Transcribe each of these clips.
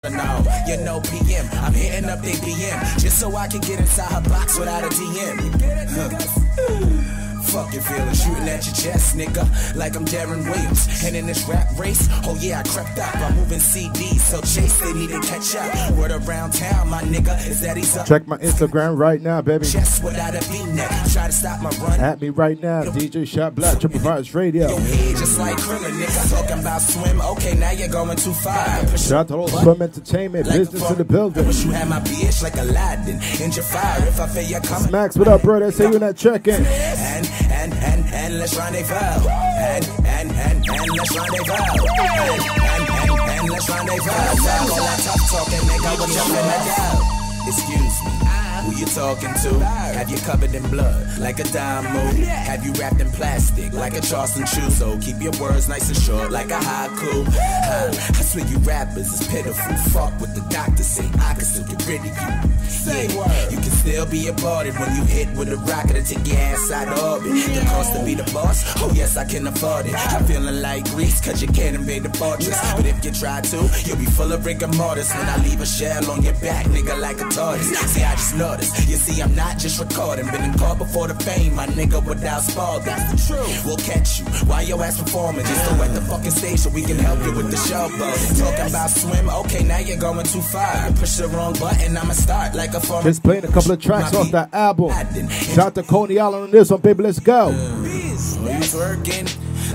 No, you know PM, I'm hitting up they BM just so I can get inside her box without a DM. You get it, niggas? Fuck your feelings, shooting at your chest, nigga, like I'm Darren Williams. And in this rap race, oh yeah, I crept up. I'm moving CDs, so Chase, they need to catch up. Word around town, my nigga, is that he's up. Check my Instagram right now, baby. Chest without a V-neck, try to stop my run. At me right now, DJ Shot Black, TriplevibesRadio. Your head just like Krillin, nigga, talking about swim. Okay, now you're going too far. Shout out to all Swim Entertainment, like business in the building. I wish you had my bitch like Aladdin in your fire. If I feel you coming. Smacks, what up, bro? That's how you in that check-in. And let's rendezvous. And let's rendezvous. And let's rendezvous. All that tough talking, nigga, what you finna do? Excuse me, who you talking to? Have you covered in blood like a diamond? Have you wrapped in plastic like a Charleston chew? So keep your words nice and short like a haiku. I swear you rappers is pitiful. Fuck what the doctor say, I can still get rid of you. Yeah, you can still be aborted when you hit with a rocket to take your ass out of orbit. The cost to be the boss? Oh yes, I can afford it. I'm feeling like Greece cause you can't invade the fortress. But if you try to, you'll be full of rigor mortis when I leave a shell on your back, nigga, like a tortoise. See, I just noticed. You see, I'm not just recording. Been in call before the fame, my nigga, without spalding. That's the truth. We'll catch you while your ass performing. Just to wet the fucking stage so we can help you with the show, bro. Talking about swim, okay, now you're going too far. Push the wrong button, I'ma start like a former. Just playing a couple of tracks off that album. Shout out to Coney Island on this one, baby, let's go. He's working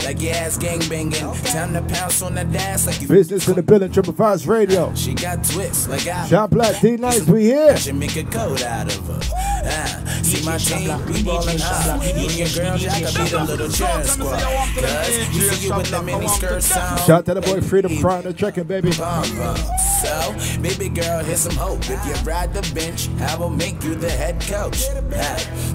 like your ass gang banging. Time to pounce on that ass like you. Business in the building, TriplevibesRadio. She got twists like I. Shot Black, D-Nice, we here. Should make a code out of her. See my team, we ballin' hard. You and your girl, y'all can be the little cheering squad. Cause you see you with the mini skirt sound. Shout out to the boy Freedom Prime, the checking, baby. So, baby girl, here's some hope. If you ride the bench, I will make you the head coach.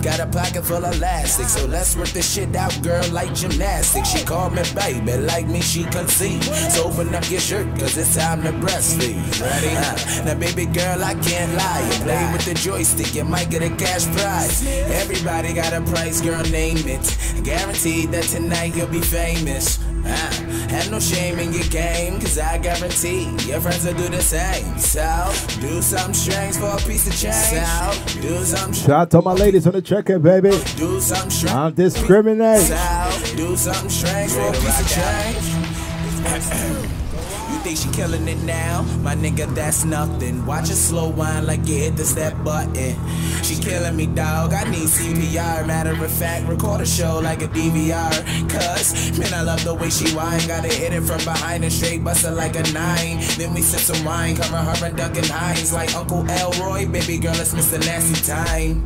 Got a pocket full of elastic, so let's work this shit out, girl, like gymnastics. She called me baby, like me, she conceived. So open up your shirt, cause it's time to breastfeed. Ready? Now, baby girl, I can't lie. You play with the joystick, you might get a cash prize. Everybody got a price, girl, name it. Guaranteed that tonight you'll be famous. Have no shame in your game, cause I guarantee your friends will do the same. So, do something strange for a piece of change. So, do something. Shout out to my ladies on the check-in, baby. Do something strange. I'm discriminate. So, do something strange for a piece of change. You think she killing it now? My nigga, that's nothing. Watch her slow wine like you hit the step button. She killing me, dog. I need CPR. Matter of fact, record a show like a DVR. Cause, man, I love the way she whine. Gotta hit it from behind and straight bust her like a 9. Then we sip some wine, cover her and Duncan Hines. Like Uncle Elroy, baby girl, it's Mr. Nasty Time.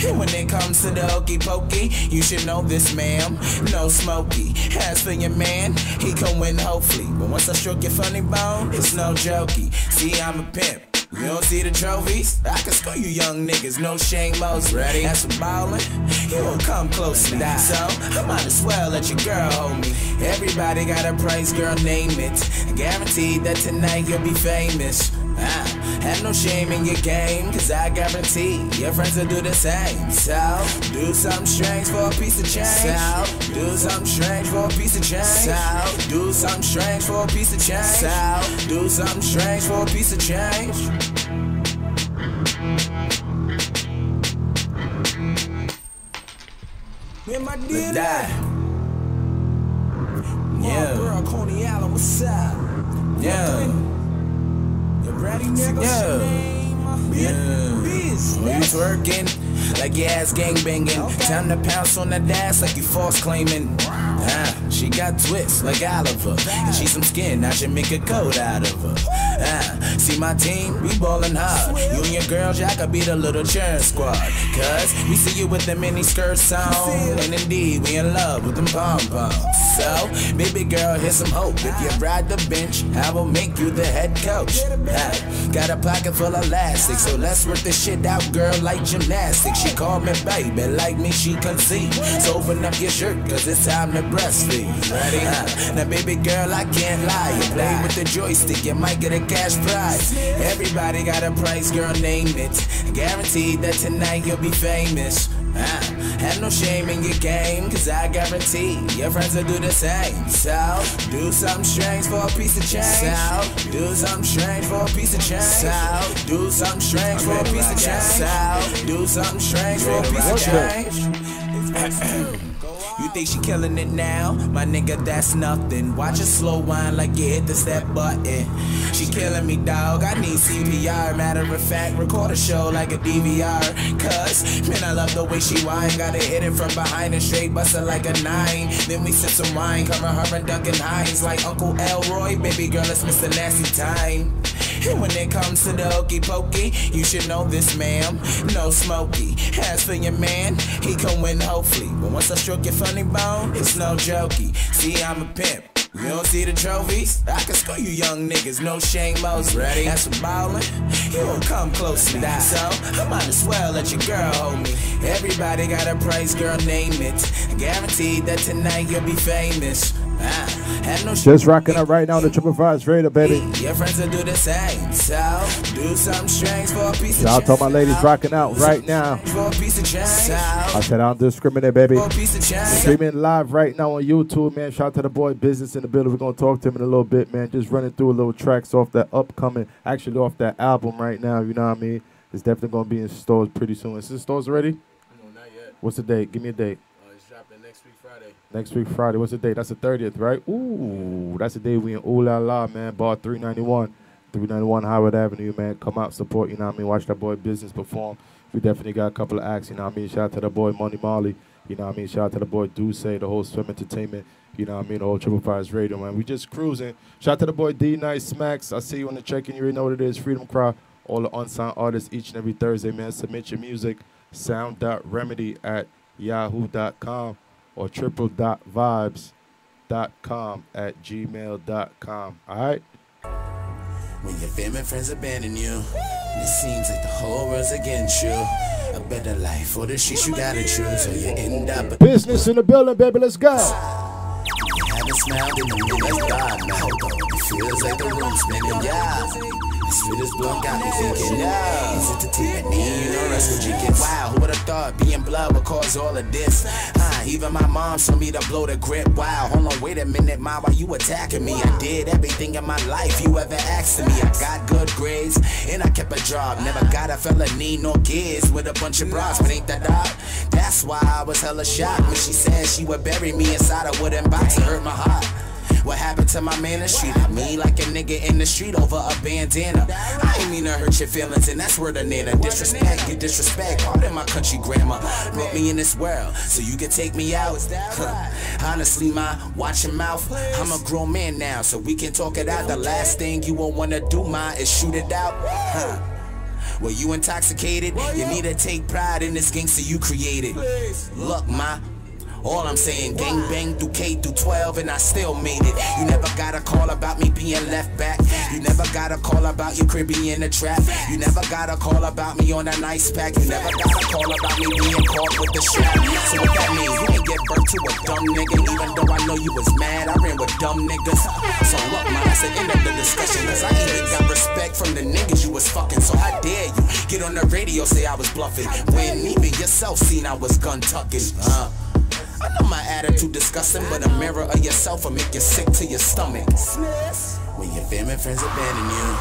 And when it comes to the hokey pokey, you should know this, ma'am. No smoky. As for your man, he can win hopefully. But once I stroke your funny bone, it's no jokey. See, I'm a pimp. You don't see the trophies? I can score you young niggas, no shame most. Ready? That's some ballin'. You won't come close to that. So, I might as well let your girl hold me. Everybody got a price, girl, name it. Guaranteed that tonight you'll be famous. Have no shame in your game, cause I guarantee your friends will do the same. So, do something strange for a piece of change. So, do something strange for a piece of change. So, do something strange for a piece of change. So, do something strange for a piece of change. Me and my dear yeah. Girl, Coney Island, what's up? Yeah. Ready, nigga? Yeah. He's working like your ass gang banging. Time to pounce on that ass like you false claiming. She got twists like Oliver, and she some skin, I should make a coat out of her. See my team, we ballin' hard. You and your girls, y'all could be the little cheering squad. Cause we see you with the mini skirts on, and indeed we in love with them pom-poms. So, baby girl, here's some hope. If you ride the bench, I will make you the head coach. Got a pocket full of elastic, so let's work this shit out, girl, like gymnastics. She called me baby, like me, she conceived. So open up your shirt, cause it's time to breastfeed. Ready? Now baby girl, I can't lie. You play with the joystick, you might get a cash prize. ride. Everybody got a price, girl, name it. Guaranteed that tonight you'll be famous. Have no shame in your game, cause I guarantee your friends will do the same. So, do something strange for a piece of change. So, do something strange for a piece of change. So, do something strange for a piece of change. So, do something strange for a piece of change. You think she killing it now? My nigga, that's nothing. Watch her slow wine like you hit the step button. She killing me, dog. I need CPR. Matter of fact, record a show like a DVR. Cause, man, I love the way she whine. Gotta hit it from behind and straight bust her like a 9. Then we sip some wine, cover her and Duncan Hines. Like Uncle Elroy, baby girl, it's Mr. Nasty Time. And when it comes to the hokey pokey, you should know this, ma'am. No smoky. As for your man, he can win hopefully. But once I stroke your funny bone, it's no jokey. See, I'm a pimp. You don't see the trophies? I can score you young niggas, no shame, most ready. That's for ballin', you won't come close to me. So, I might as well let your girl hold me. Everybody got a price, girl, name it. Guaranteed that tonight you'll be famous. Just rocking up right now the Triplevibes Radio, baby. Your friends will do the same. So, do something strange for a piece of Shout out to all my ladies rocking out right now. I said I don't discriminate, baby. Streaming live right now on YouTube, man. Shout out to the boy Business in the building. We're gonna talk to him in a little bit, man. Just running through a little tracks off that upcoming, actually off that album right now. You know what I mean? It's definitely gonna be in stores pretty soon. Is it in stores already? No, not yet. What's the date? Give me a date. It's dropping next week Friday. Next week Friday. What's the date? That's the 30th, right? Ooh, that's the day we in Ooh La La, man. Bar 391 Howard Avenue, man. Come out, support, you know what I mean? Watch that boy Business perform. We definitely got a couple of acts, you know what I mean? Shout out to the boy Money Molly, you know what I mean? Shout out to the boy Duce, the whole Swim Entertainment, you know what I mean? The whole Triplevibes Radio, man. We just cruising. Shout out to the boy D Nice Smacks. I see you on the check-in. You already know what it is. Freedom Cry. All the unsigned artists each and every Thursday, man. Submit your music. sound.remedy@yahoo.com or triple.vibes.com@gmail.com. All right? When your family and friends abandon you, and it seems like the whole world's against you. A better life or the shit you gotta choose, so you end up. Business in the building, baby. Let's go. You haven't smiled in a minute, God, now. It feels like the room's spinning, yeah. This fit is blunt, got me thinking, yeah. Is it the Tiffany? You know, that's what you get. Wow, who would've thought being blood would cause all of this? Even my mom told me to blow the grip. Wow, hold on, wait a minute, ma, why you attacking me? I did everything in my life you ever asked of me. I got good grades, and I kept a job. Never got a felony, no kids with a bunch of bras, but ain't that odd? That's why I was hella shocked when she said she would bury me inside a wooden box. It hurt my heart. What happened to my man that treated me like a nigga in the street over a bandana? I ain't mean to hurt your feelings, and that's where the nana. Disrespect, get disrespect. Pardon my country grammar. Put me in this world so you can take me out. Honestly, ma, watch your mouth. I'm a grown man now, so we can talk it out. The last thing you won't wanna do, ma, is shoot it out. Well, you intoxicated? You need to take pride in this gangster you created. Look, ma. All I'm saying, gang bang through K through 12 and I still made it. You never got a call about me being left back. You never got a call about your crib being a trap. You never got a call about me on a nice pack. You never got a call about me being caught with the strap. So what that means, you ain't get birth to a dumb nigga. Even though I know you was mad, I ran with dumb niggas. So look, man, that's the end of the discussion. Cause I even got respect from the niggas you was fucking. So how dare you get on the radio, say I was bluffing, when even yourself seen I was gun tucking. I know my attitude disgusting, but a mirror of yourself will make you sick to your stomach. When your family and friends abandon you,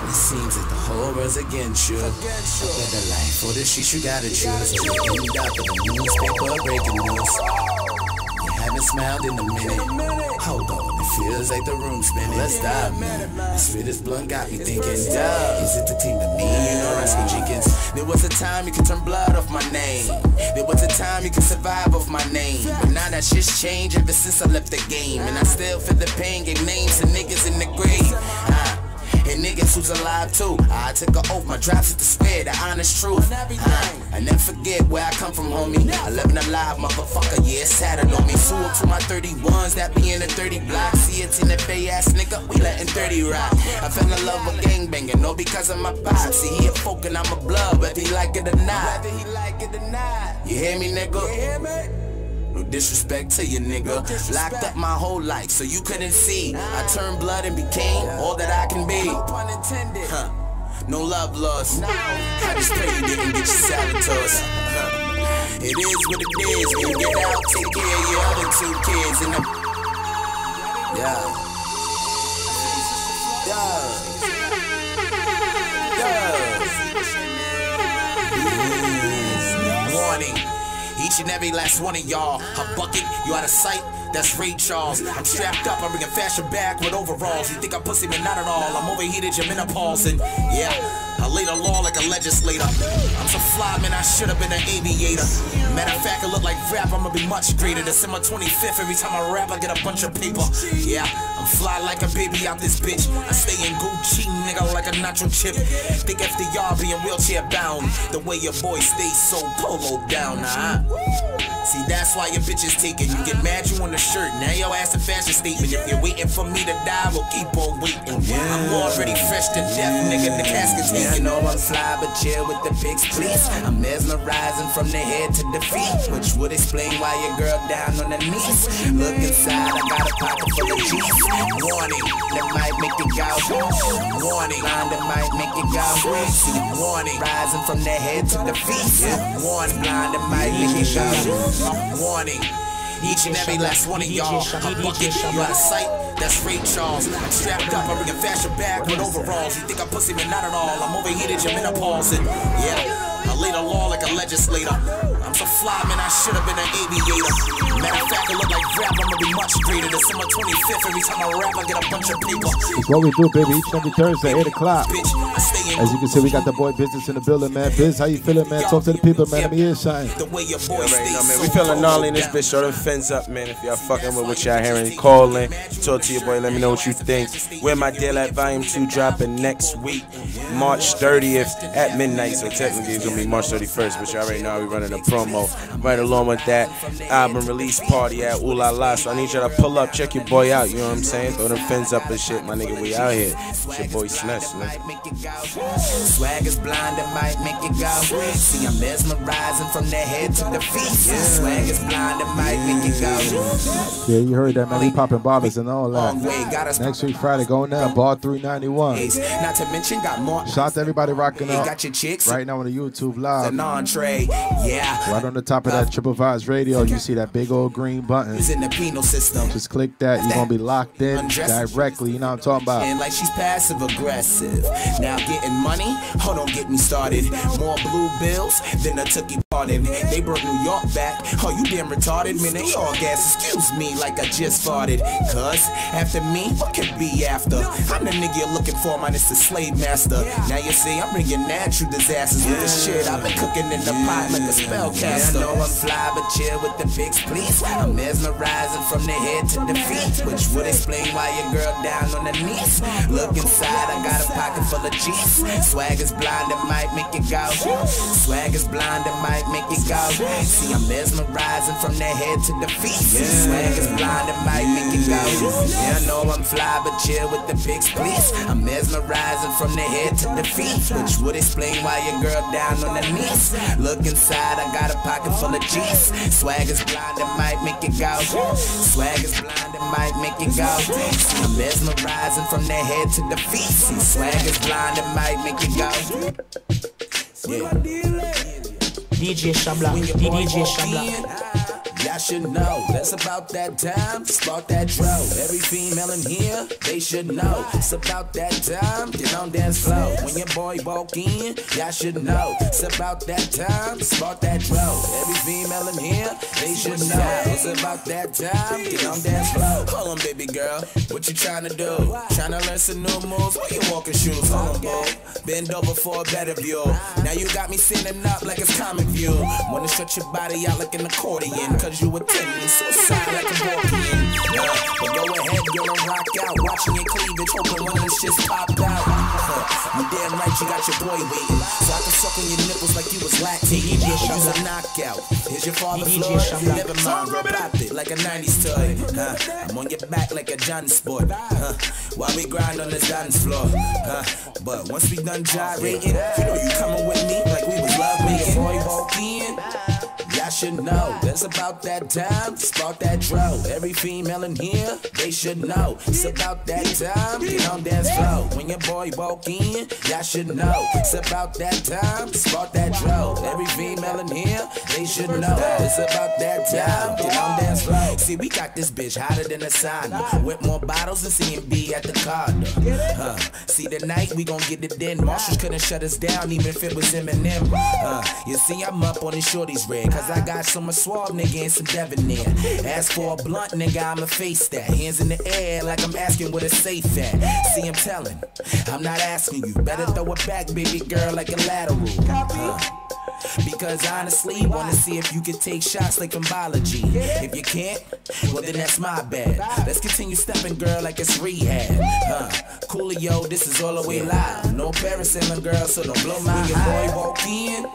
it seems like the whole world's against you. A better life for the shit you gotta choose, or you end up in the newspaper breaking news. You haven't smiled in a minute. Hold on, it feels like the room's spinning. Let's dive, man. This fit is blunt, got me thinking, duh. Is it the team that me? You know, Rascal Jenkins. There was a time you could turn blood off my name. There was a time you could survive off my name. But now that shit's changed ever since I left the game. And I still feel the pain, gave names to niggas in the grave. And niggas who's alive too. I took an oath, my drops is the square, the honest truth. I never forget where I come from, homie. I live alive, motherfucker, yeah, it's tattered on me. Sue up to my 31s, that be in the 30 block. See it in the bay ass nigga, we letting 30 rock. I fell in love with gangbanging, no because of my pop. See, he a folk and I'm a blood, whether he like it or not. You hear me, nigga? No disrespect to you, nigga. Locked up my whole life so you couldn't see. I turned blood and became all that I can be. Huh. No love lost. I just pray you didn't get your saboteurs. It is what it is. When you get out, take care of your other 2 kids. And warning. Each and every last one of y'all. A bucket, you out of sight. That's Ray Charles. I'm strapped up, I'm bringing fashion back with overalls. You think I'm pussy, but not at all. I'm overheated, your menopause, and yeah, I lay the law like a legislator. I'm so fly, man, I should have been an aviator. Matter of fact, I look like rap, I'ma be much greater. December 25th, every time I rap, I get a bunch of paper. Yeah, I'm fly like a baby out this bitch. I stay in Gucci, nigga, like a nacho chip. Think FDR being wheelchair bound. The way your boy stays so polo down, See, that's why your bitch is taking. You get mad, you on the shirt. Now your ass a fashion statement. If you're waiting for me to die, we'll keep on waiting. I'm already fresh to death, nigga. The casket's taken. Yeah, I know I'm fly, but chill with the pigs, please. I'm mesmerizing from the head to the feet, which would explain why your girl down on her knees. Look inside, I got a pocket full of G's. Warning, that might make it go. Warning, blind that might make it go. See, warning, rising from the head to the feet. Warning, blind that might make it go. Warning, each and every last one of y'all. A bucket, you out of sight. That's Ray Charles. I'm strapped up, I'm bringing fashion back with overalls. You think I'm pussy, but not at all. I'm overheated, your menopause, and yeah, I lay the law like a legislator. I'm so fly, man, I should have been an aviator. Matter of fact, I look like rap, I'ma be much greater. December 25th, every time I rap, I get a bunch of paper. It's what we do, baby, each and every Thursday, 8 o'clock. As you can see, we got the boy Business in the building, man. Biz, how you feeling, man? Talk to the people, man. Let me hear something. The way your boy man. We feeling gnarly in this bitch. Show them fins up, man. If y'all fucking with what y'all hearing, call in. Talk to your boy, let me know what you think. Where My Deal at Volume 2 dropping next week, March 30th at midnight. So technically it's gonna be March 31st, but y'all already know we running a promo. Right along with that album release party at Ooh La La. So I need y'all to pull up, check your boy out, you know what I'm saying? Throw them fins up and shit, my nigga, we out here. It's your boy Sness, man. Swag is blind, that might make it go. See, I'm mesmerizing from the head to the feet. Swag is blind, that might make it go. Yeah, you heard that, man. We popping bottles and all that. Next week, Friday, going down, bar 391. Not to mention, got more. Shout out to everybody rocking up got your chicks right now on the YouTube live. An entree, yeah. Right on the top of that TriplevibesRadio, you see that big old green button. It's in the penal system. Just click that. You're gonna be locked in directly. You know what I'm talking about? And like she's passive aggressive. Now getting money, oh, don't get me started. More blue bills than a Tookie pardon. They brought New York back. Oh, you damn retarded, man. They all gas. Excuse me, like I just farted. Cause after me, what could be after? I'm the nigga you're looking for, minus the slave master. Now you see, I'm bringing natural disasters with the shit. I've been cooking in the pot like a spellcaster. I know I'm fly, but chill with the pigs, please. I'm mesmerizing from the head to the feet, which would explain why your girl down on her knees. Look inside, I got a pocket full of G's. Swag is blind, it might make it go. Swag is blind, it might make it go. See, I'm mesmerizing from the head to the feet. Swag is blind, it might make it go. Yeah, I know I'm fly, but chill with the pigs, please. I'm mesmerizing from the head to the feet, which would explain why your girl down on her knees. Look inside, I got a pocket full of G's. Swag is blind, it might make it go. Swag is blind, it might make it go. I'm mesmerizing from the head to the feet. See, swag is blind, it might make it go. DJ Shabla, DJ Shabla. Y'all should know, that's about that time to spark that dro. Every female in here, they should know. It's about that time, get on dance floor. When your boy walk in, y'all should know. It's about that time to spark that dro. Every female in here, they should know. It's about that time, get on dance floor. Hold on, baby girl, what you tryna do? Tryna learn some new moves? Where you walking shoes? Hold on, boy, bend over for a better view. Now you got me sitting up like it's comic view. Wanna stretch your body out like an accordion, cause you attending suicide like a walk-in. But go ahead, girl, and rock out. Watching your cleavage, hoping one of them shits pop out. You damn right you got your boy waiting, so I can suck on your nipples like you was lactating. Use a knockout. Here's your father Floyd. Never mind, girl, pop it like a 90s toy. I'm on your back like a John Sport. While we grind on this dance floor. But once we done gyrating, you know you coming with me like we was love making. Boy walk in. Y'all should know. It's about that time to spark that dro. Every female in here, they should know. It's about that time, get on dance floor. When your boy walk in, y'all should know. It's about that time to spark that dro. Every female in here, they should know. It's about that time, get on dance floor. See, we got this bitch hotter than a sauna, with more bottles than CMB at the condo. See, tonight we gon' get it in. Marshals couldn't shut us down, even if it was Eminem. You see, I'm up on these shorties red, cause I got some suave nigga and some debonair. Ask for a blunt nigga, I'ma face that. Hands in the air like I'm asking where the safe at. See, I'm telling, I'm not asking you. Better throw it back, baby girl, like a lateral. Because honestly, wanna see if you can take shots like in biology. If you can't, well then that's my bad. Let's continue stepping, girl, like it's rehab. Coolio, this is all the way live. No parasailing, girl, so don't blow my high. When your boy walk in,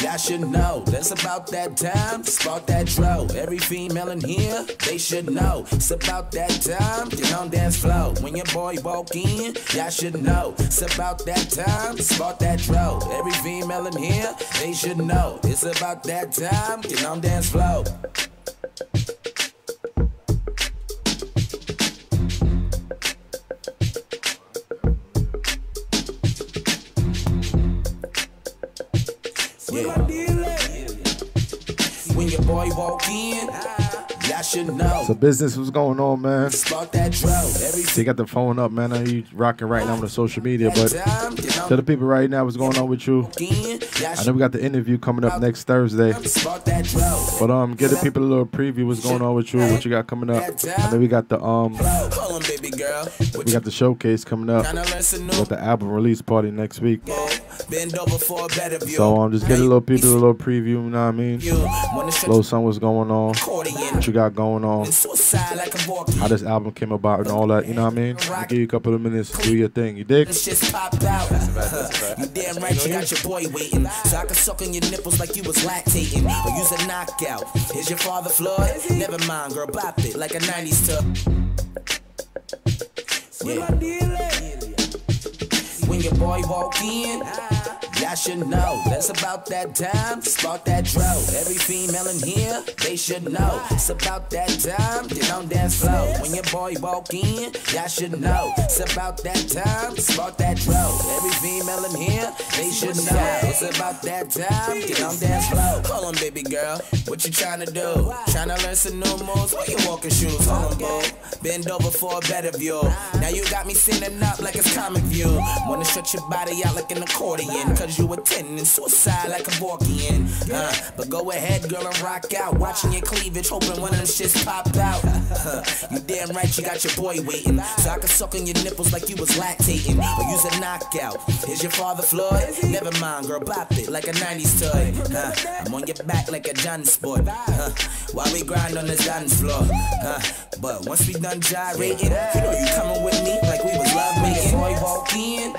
y'all should know. That's about that time to spark that dro. Every female in here, they should know. It's about that time, get on dance floor. When your boy walk in, y'all should know. It's about that time to spark that dro. Every female in here, they should know. It's about that time, get on dance floor. When your boy walk in, y'all should know. So business, what's going on, man? Spark that dro. So you got the phone up, man. I know you rocking right now on the social media, but tell the people right now what's going on with you. I know we got the interview coming up next Thursday, but give the people a little preview what's going on with you, what you got coming up. I know we got the showcase coming up. We got the album release party next week. So just get a little people a little preview, you know what I mean? Little something what's going on, what you got going on, how this album came about and all that, you know what I mean? I'll give you a couple of minutes to do your thing, you dig? You damn right you got your boy waiting, so I can suck on your nipples like you was lactating, or use a knockout. Is your father Floyd? Never mind, girl, bop it like a 90s tub. When your boy walk in, y'all should know. That's about that time to spark that dro. Every female in here, they should know. It's about that time, get on dance floor. When your boy walk in, y'all should know. It's about that time to spark that dro. Every female in here, they should know. It's about that time, get on dance floor. Hold on, baby girl, what you trying to do? Trying to learn some new moves? Where your walking shoes? Hold on, boo. Bend over for a better view. Now you got me sitting up like it's comic view. Wanna stretch your body out like an accordion, cause you attending suicide like a walk-in. But go ahead, girl, and rock out. Watching your cleavage, hoping one of them shits pop out. You damn right, you got your boy waiting, so I can suck on your nipples like you was lactating, or use a knockout. Is your father Floyd? Never mind, girl, bop it like a 90s toy. I'm on your back like a John sport. While we grind on this dance floor. But once we done gyrating, you know you coming with me like we was love making. Boy walk in,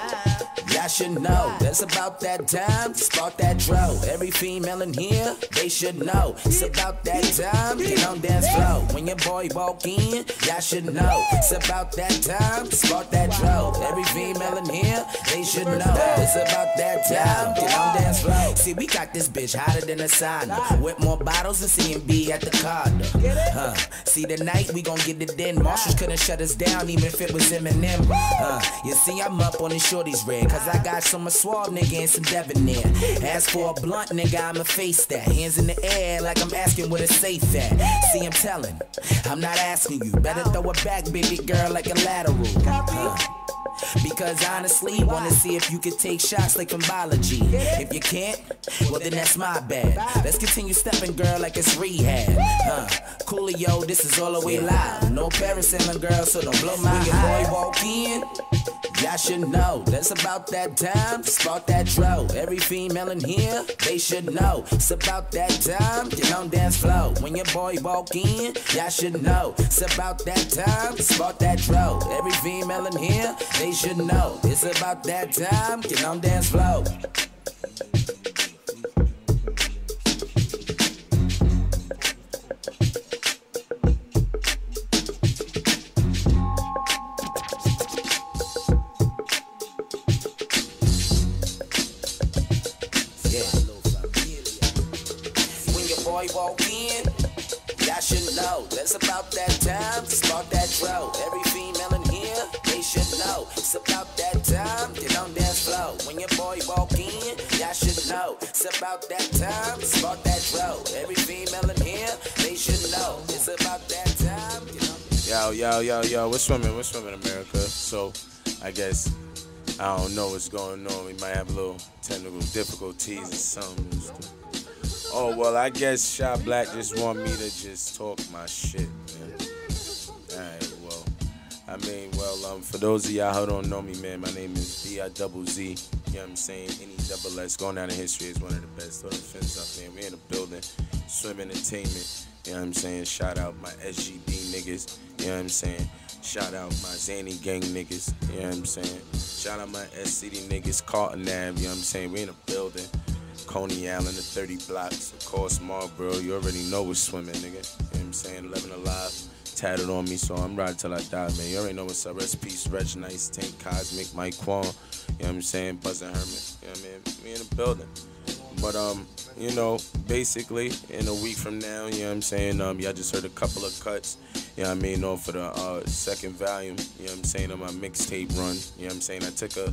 y'all should know. That's about that time to spark that dro. Every female in here, they should know. It's about that time, get on dance floor. When your boy walk in, y'all should know. It's about that time to spark that dro. Every female in here, they should know. It's about that time, get on dance floor. See, we got this bitch hotter than a sauna, with more bottles than CMB at the condo. See, tonight we gon' get it in. Marshals couldn't shut us down, even if it was Eminem. You see, I'm up on these shorties red, cause I got some suave nigga and some debonair. Ask for a blunt nigga, I'ma face that. Hands in the air like I'm asking where the safe at. See, I'm telling, I'm not asking you. Better throw it back, baby girl, like a lateral. Because honestly, wanna see if you can take shots like in biology. If you can't, well then that's my bad. Let's continue stepping, girl, like it's rehab. Coolio, this is all the way live. No parasailing, girl, so don't blow my high. When your boy walk in, y'all should know. That's about that time to spark that dro. Every female in here, they should know. It's about that time, get on dance floor. When your boy walk in, y'all should know. It's about that time to spark that dro. Every female in here, they should know. It's about that time, get on dance floor. boy walk in, y'all should know. That's about that time to spark that dro. Every female in here, they should know. It's about that time, get on dance floor. When your boy walk in, y'all should know. It's about that time to spark that dro. Every female in here, they should know. It's about that time, get on. Yo, we're swimming, America. So, I guess, I don't know what's going on. We might have a little technical difficulties or something. Oh, well, I guess Shot Black just want me to just talk my shit, man. Alright, well, for those of y'all who don't know me, man, my name is B-I-double-Z. You know what I'm saying? Any double S going down in history is one of the best. Throw the fins up, man. We in the building. Swim Entertainment. You know what I'm saying? Shout out my SGB niggas. You know what I'm saying? Shout out my Zany gang niggas. You know what I'm saying? Shout out my SCD niggas, Carlton Ave. You know what I'm saying? We in the building. Coney Island, the 30 blocks. Of course, Marlboro. You already know we're swimming, nigga. You know what I'm saying? 11 Alive. Tatted on me, so I'm riding till I die, man. You already know what's up. Rest in peace, Reg Nice, Tank Cosmic, Mike Quan. You know what I'm saying? Buzzin' Herman. You know what I mean? We in the building. But, you know, basically, in a week from now, you know what I'm saying, y'all just heard a couple of cuts, you know what I mean, for the second volume, you know what I'm saying, on my mixtape run, you know what I'm saying. I took a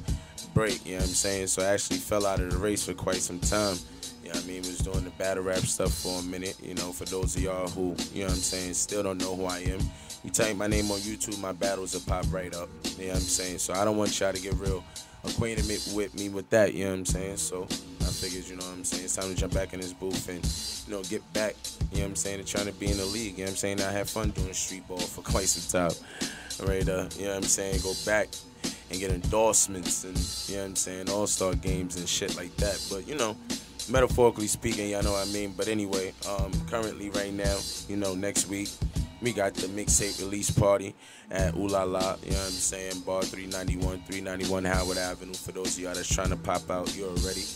break, you know what I'm saying, so I actually fell out of the race for quite some time, you know what I mean, was doing the battle rap stuff for a minute, you know, for those of y'all who, you know what I'm saying, still don't know who I am. You type my name on YouTube, my battles will pop right up, you know what I'm saying, so I don't want y'all to get real acquainted with me with that, you know what I'm saying, so I figured, you know what I'm saying, it's time to jump back in this booth and, you know, get back, you know what I'm saying, and trying to be in the league, you know what I'm saying. I had fun doing street ball for quite some time. I'm ready to, you know what I'm saying, go back and get endorsements and, you know what I'm saying, all-star games and shit like that. But, you know, metaphorically speaking, y'all know what I mean. But anyway, currently right now, you know, next week, we got the mixtape release party at Ooh La La, you know what I'm saying, bar 391 Howard Avenue. For those of y'all that's trying to pop out, you're already,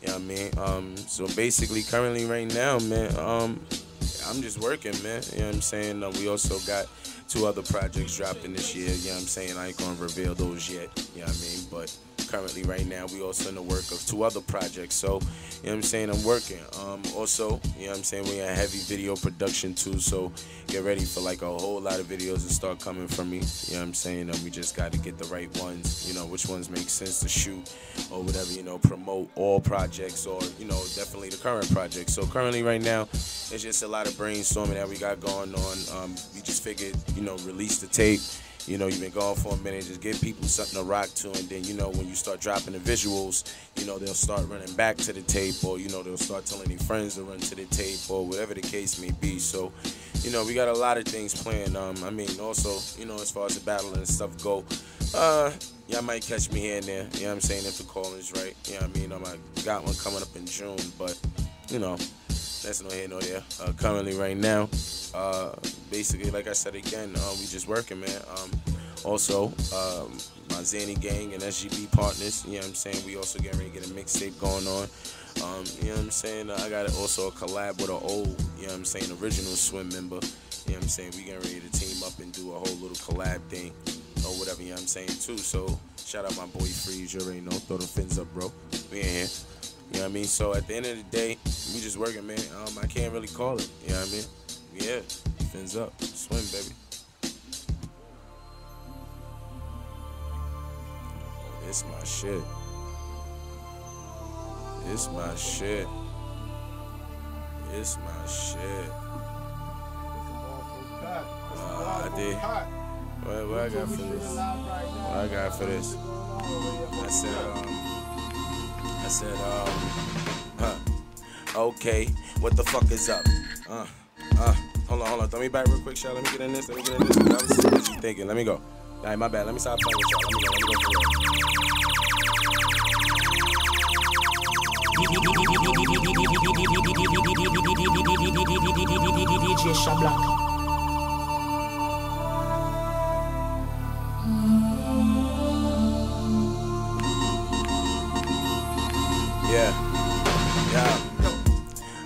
you know what I mean. So basically, currently right now, man, I'm just working, man, you know what I'm saying. We also got 2 other projects dropping this year, you know what I'm saying. I ain't gonna reveal those yet, you know what I mean, but currently right now we also in the work of 2 other projects, so you know what I'm saying, I'm working. Also, you know what I'm saying, we in heavy video production too, so get ready for like a whole lot of videos to start coming from me, you know what I'm saying. We just got to get the right ones, you know, which ones make sense to shoot or whatever, you know, promote all projects or, you know, definitely the current project. So currently right now it's just a lot of brainstorming that we got going on. We just figured, you know, release the tape. You know, you've been gone for a minute, just give people something to rock to, and then, you know, when you start dropping the visuals, you know, they'll start running back to the tape, or, you know, they'll start telling their friends to run to the tape, or whatever the case may be. So, you know, we got a lot of things planned. I mean, also, you know, as far as the battle and stuff go, y'all might catch me here and there, you know what I'm saying, if the call is right, you know what I mean. I got one coming up in June, but, you know, that's no here, no there. Currently right now, basically, like I said again, we just working, man. Also, my Zany gang and SGB partners, you know what I'm saying, we also getting ready to get a mixtape going on. You know what I'm saying, I got also a collab with an old, you know what I'm saying, original Swim member. You know what I'm saying, we getting ready to team up and do a whole little collab thing or whatever, you know what I'm saying, too. So, shout out my boy Freeze, you already know, throw the fins up, bro. We in here. You know what I mean? So at the end of the day, we just working, man. I can't really call it. You know what I mean? Yeah, fins up, swim, baby. It's my shit. It's my shit. It's my shit. I did. What I got for this? What I got for this? I said, okay, what the fuck is up? Hold on, throw me back real quick, y'all. Let me get in this. That was what you thinking. Let me go. All right, my bad. Let me stop playing with y'all. Let me go DJ Shabla. Yeah.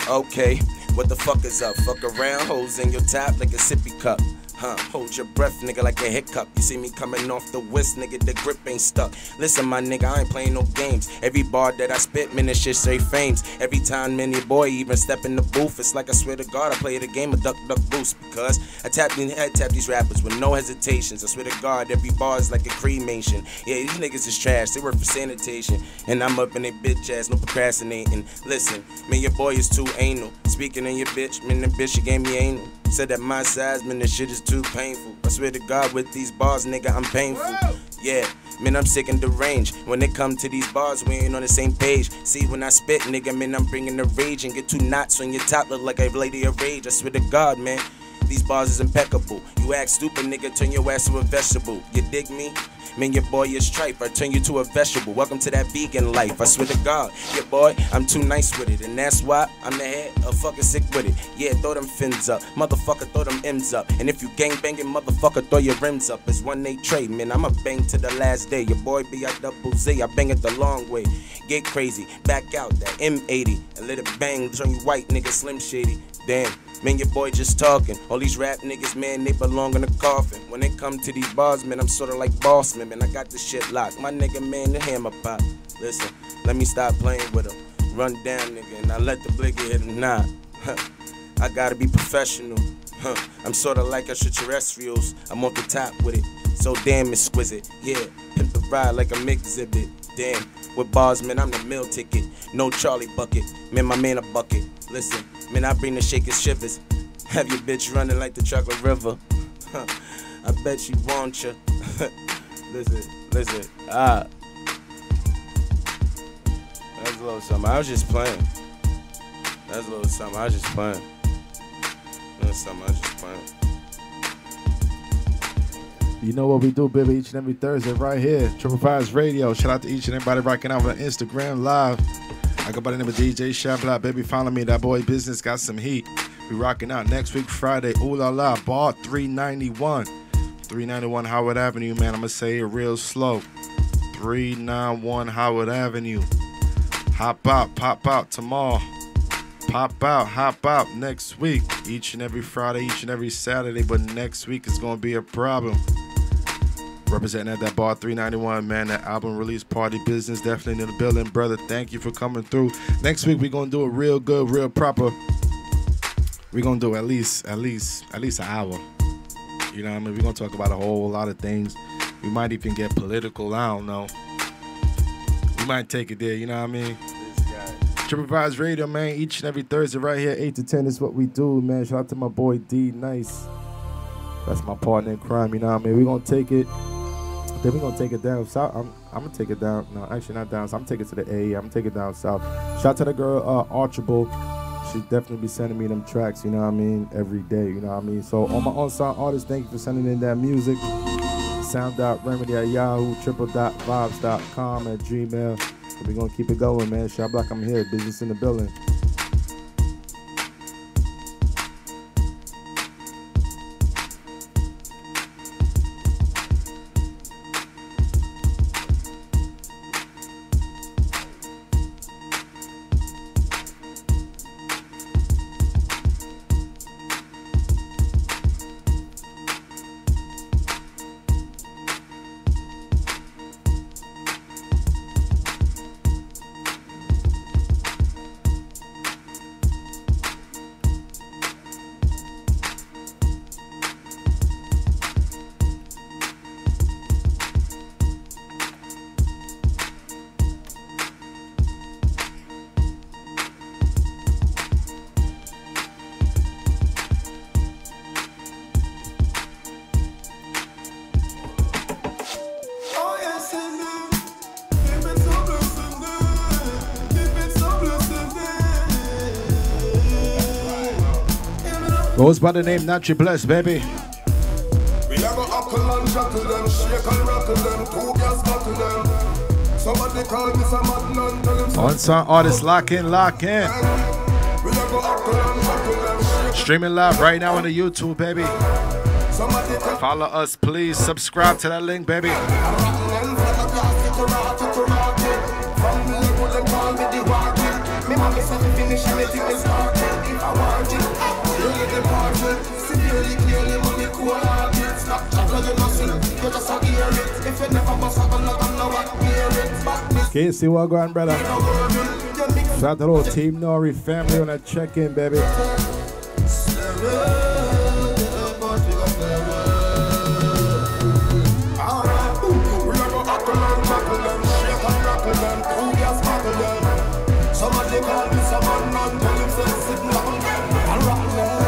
Okay, what the fuck is up? Fuck around, hoes in your top like a sippy cup. Hold your breath, nigga, like a hiccup. You see me coming off the whisk, nigga, the grip ain't stuck. Listen, my nigga, I ain't playing no games. Every bar that I spit, man, this shit straight fames. Every time, man, your boy even step in the booth, it's like I swear to God, I play the game of duck, duck, boost. Because I tap these rappers with no hesitations. I swear to God, every bar is like a cremation. Yeah, these niggas is trash, they work for sanitation. And I'm up in they bitch ass, no procrastinating. Listen, man, your boy is too anal. Speaking in your bitch, man, the bitch, she gave me anal. Said that my size, man, this shit is too painful. I swear to God, with these bars, nigga, I'm painful. Yeah, man, I'm sick and deranged. When it come to these bars, we ain't on the same page. See, when I spit, nigga, man, I'm bringing the rage. And get 2 knots on your top, look like a lady of rage. I swear to God, man, these bars is impeccable. You act stupid, nigga, turn your ass to a vegetable. You dig me? Man, your boy is tripe, I turn you to a vegetable. Welcome to that vegan life, I swear to God. Yeah, boy, I'm too nice with it. And that's why I'm the head of fucking sick with it. Yeah, throw them fins up, motherfucker, throw them M's up. And if you gang banging, motherfucker, throw your rims up. It's 1-8 trade, man, I'ma bang to the last day. Your boy B-I-double-Z, I bang it the long way. Get crazy, back out that M80 and let it bang, turn you white, nigga, Slim Shady. Damn, man, your boy just talking. All these rap niggas, man, they belong in a coffin. When it come to these bars, man, I'm sorta like Bossman, man. I got this shit locked. My nigga, man, the hammer pop. Listen, let me stop playing with him. Run down, nigga, and I let the bliggy hit him. Nah, I gotta be professional. I'm sorta like extraterrestrials. I'm off the top with it. So damn exquisite. Yeah, hit the ride like a exhibit. Damn, with bars, man, I'm the meal ticket. No Charlie bucket. Man, my man a bucket. Listen, man, I bring the shakers shivers. Have your bitch running like the chocolate river. I bet she want ya. listen. That's a little something. I was just playing. That's a little something. I was just playing. That's something. I was just playing. You know what we do, baby, each and every Thursday right here. Triplevibes Radio. Shout out to each and everybody rocking out on Instagram Live. I go by the name of DJ Shabla, baby. Follow me. That boy business got some heat. We rocking out next week, Friday. Ooh la la, bar 391. 391 Howard Avenue, man. I'm going to say it real slow. 391 Howard Avenue. Hop out, pop out tomorrow. Pop out, hop out next week. Each and every Friday, each and every Saturday. But next week is going to be a problem. Representing at that bar 391, man. That album release party business definitely in the building, brother. Thank you for coming through. Next week we're gonna do it real good, real proper. We're gonna do at least an hour. You know what I mean? We're gonna talk about a whole lot of things. We might even get political. I don't know. We might take it there. You know what I mean? Triplevibes Radio, man. Each and every Thursday right here, 8 to 10 is what we do, man. Shout out to my boy D Nice. That's my partner in crime. You know what I mean? We're gonna take it. Then we're going to take it down south. I'm going to take it down. No, actually not down south. I'm taking it to the A. I'm going to take it down south. Shout out to the girl, Archibald. She definitely be sending me them tracks, you know what I mean, every day, you know what I mean. So all my on-sound artists, thank you for sending in that music. Sound.remedy at Yahoo, triple.vibes.com at Gmail. So we're going to keep it going, man. Shop Block, I'm here. Business in the building. Goes by the name Naturally Blessed, baby. We are gonna apple and shackle them, shake and rattle them, 2 gas battle them. Somebody call me some madman, tell them. On-sound artists, lock in, lock in. We are gonna apple and shackle them. Streaming live right now on the YouTube, baby. Follow us, please. Subscribe to that link, baby. Severely, clearly, money, cool. you not see, you just a hear it. If you never must have another, know what hear it. But Okay, see what going, brother. Shout out to the whole Team Nori family on that check-in, baby. Somebody call me someone and tell him say sit down and rock them.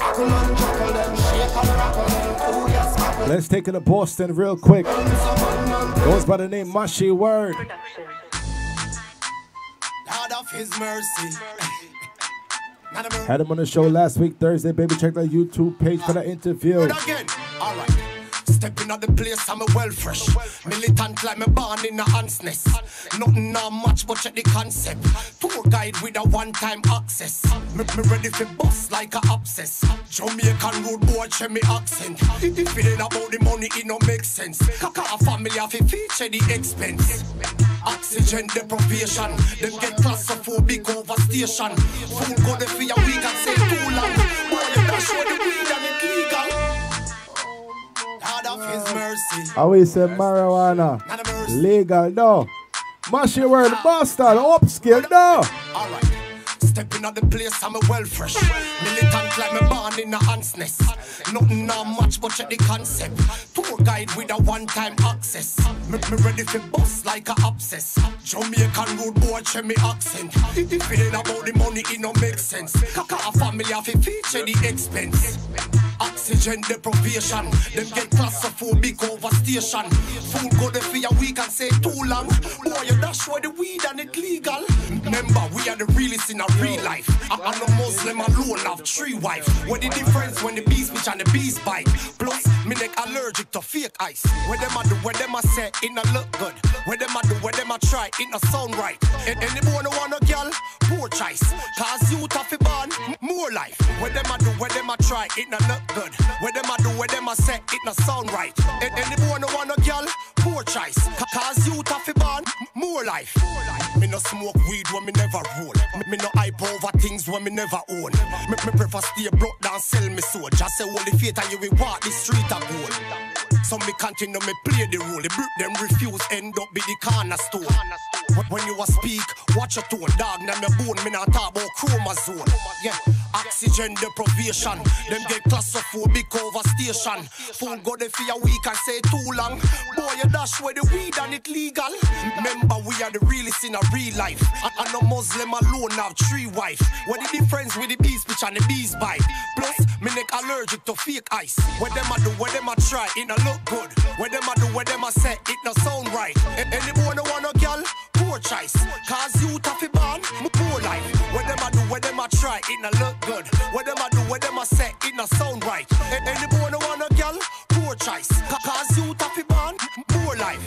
Ackle and chuckle them, shake and rockle them. Oh yes, rockle. Let's take it to Boston real quick. Goes by the name Mashi Word. God of his mercy. Had him on the show last week, Thursday, baby. Check that YouTube page for the interview. Again, all right. Stepping out the place, I'm a well fresh. Militant like me born in a ant's nest. Nothing not much, but check the concept. Tour guide with a one-time access. Me ready for bust like a obsess. Jamaican road boy, check me accent. If it ain't about the money, it don't make sense. Kaka a family have to feature the expense. Oxygen deprivation, them get claustrophobic over station. Food go there for your week and say too long. Boy, you dash with the weed and it legal. God of his mercy. I always say marijuana legal, no. Mashi Word, Boston, upscale, no. Alright. Stepping out the place, I'm a well fresh. Militant like me born in a ant's nest. Nothing not much, but check the concept. Tour guide with a one-time access. Me ready for bust like a obsess. Jamaican road boy, check me accent. If it ain't about the money, it don't make sense. Kaka a family have to feature the expense. Oxygen deprivation, them get claustrophobic over station. Food go there for your week and say too long. Boy, you dash with the weed and it legal. Remember, we are the realest in a real life. I'm a Muslim alone, have 3 wives. What the difference when the bees bitch and the bees bite? Plus, me neck allergic to fake ice. Where them I do, where them I say, it not look good. Where them I do, where them I try, it not sound right. And anyone who want a girl, poor choice. Cause you tough born, more life. Where them I do, where them I try, it not look good. Where them I do, where them I say, it not sound right. And anyone who want a girl, poor choice. Cause you tough born, more life. Me no smoke weed when me never roll. Me no hype over things when me never own. Me prefer stay broke down, sell me soul. Just say holy faith and you will walk the street of gold. So me continue, me play the role. The brute them refuse, end up be the cornerstone. When you a speak, watch your tone. Dog, now me bone, me not talk about chromosome. Yeah, oxygen deprivation. Them get claustrophobic over station. Food go there for your week and say too long. Boy, you dash with the weed and it legal. Remember, we are the realest in a real life. And no Muslim alone have 3 wives. What the difference with the bees bitch and the bees bite? Plus, me neck allergic to fake ice. Where them I do, where them I try, it not look good. Where them I do, where them I say, it not sound right. Anyone who want a girl, poor choice. Cause you tough born, poor life. Where them I do, where them I try, it not look good. Where them I do, where them I say, it not sound right. Anyone who want a girl, poor choice. Cause you tough born, poor life.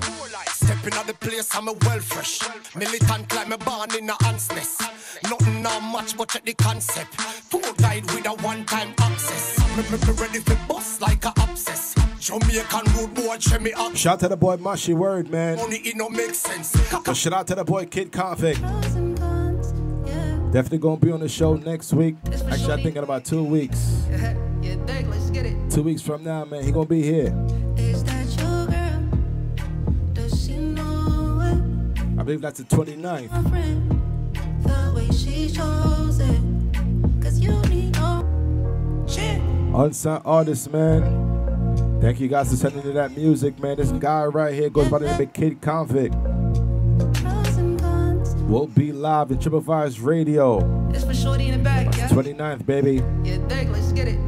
Stepping out the place, I'm a well fresh. Militant like me born in a ant's nest. Nothing not much, but check the concept. Tour guide with a one-time access. Me ready for bust like a obsess. Jamaican road boy, check me up. Shout out to the boy Mashi Word, man. Money, it don't make sense. But shout out to the boy Kid Convict. Definitely gonna be on the show next week. Actually, I'm thinking about 2 weeks. 2 weeks from now, man, he gonna be here. I believe that's the 29th. Unsigned artist, man. Thank you guys for sending me that music, man. This guy right here goes by the name of Kid Convict. We'll be live at Triplevibes Radio. It's for shorty in the back, yeah? 29th, baby. Yeah, dig, let's get it.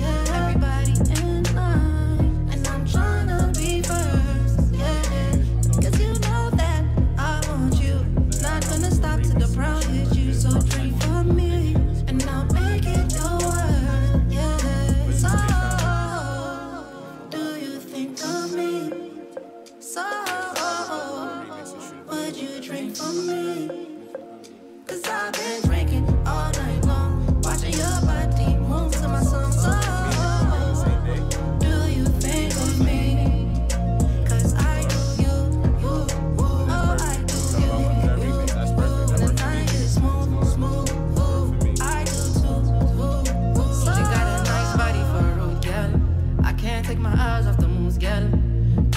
Everybody in line, and I'm tryna be first, yeah. 'Cause you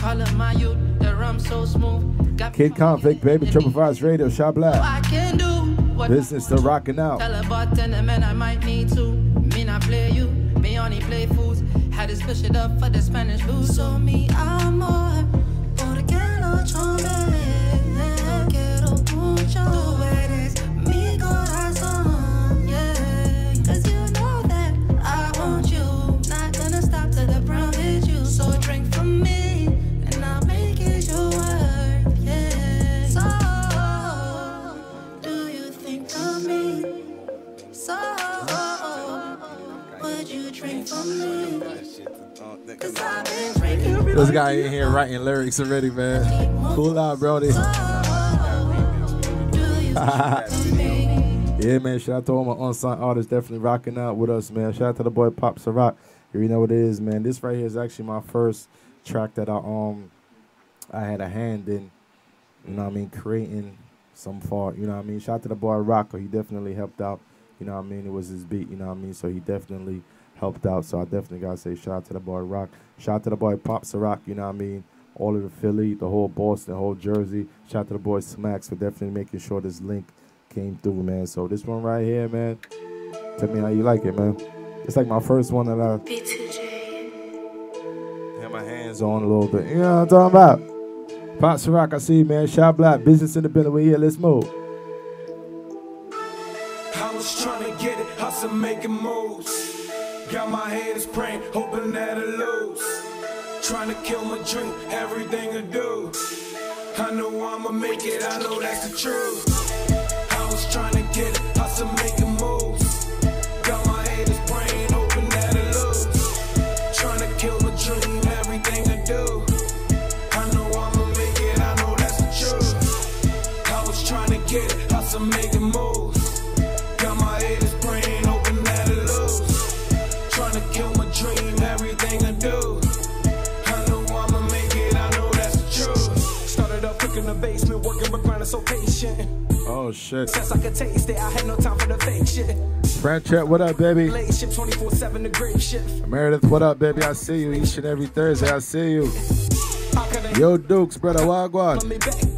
Call up my youth, the rum so smooth. Got Kid Convict, baby, Triplevibes Radio, Shot Black. I can do what Business still rocking out. tell a bartender, man, I might need to. Me not play you, me only play fools. Had to switch it up for the Spanish blues. So me amor, porque lo chove. Quiero mucho. Tú eres mi corazón, yeah. Cause you know that I want you. Not gonna stop till the brown hit you. So drink from me, and I'll make it your work, yeah. So, do you think of me? So, would you drink from me? Cause I've been drinking. This guy in here writing lyrics already, man. Cool out, Brody. Yeah, man. Shout out to all my unsung artists definitely rocking out with us, man. Shout out to the boy Pop Ciroc. You know what it is, man. This right here is actually my first track that I had a hand in, you know what I mean, creating some part, you know what I mean. Shout out to the boy Rocker. He definitely helped out, you know what I mean. It was his beat, you know what I mean. So he definitely helped out. So I definitely gotta say shout out to the boy Rock. Shout out to the boy Pop Ciroc, you know what I mean. All of the Philly, the whole Boston, the whole Jersey. Shout out to the boy Smacks for definitely making sure this link came through, man. So this one right here, man. Tell me how you like it, man. It's like my first one that I have my hands on a little bit. You know what I'm talking about? Pop Ciroc, I see you, man. Shot Black, business in the building. We here. Let's move. I was trying to get it, hustle making moves. Got my hands praying, hoping that I lose. Trying to kill my dream, everything I do. I know I'ma make it, I know that's the truth. I was trying to get it, hustle making moves. Got my haters praying, hoping that I lose. Trying to kill my dream, everything I do. I know I'ma make it, I know that's the truth. I was trying to get it, hustle making moves. Got my haters praying, hoping that I lose. Trying to kill my dream, everything I do. I know I'ma make it, I know that's the truth. Started up quick in the basement, working but grinding so patient. Oh shit. Since I could taste it, I had no time for the fake shit. Fran Chet, what up, baby? Late shift 24/7, the great shift. Meredith, what up, baby? I see you each and every Thursday. I see you. Yo, Dukes, brother, wagwan.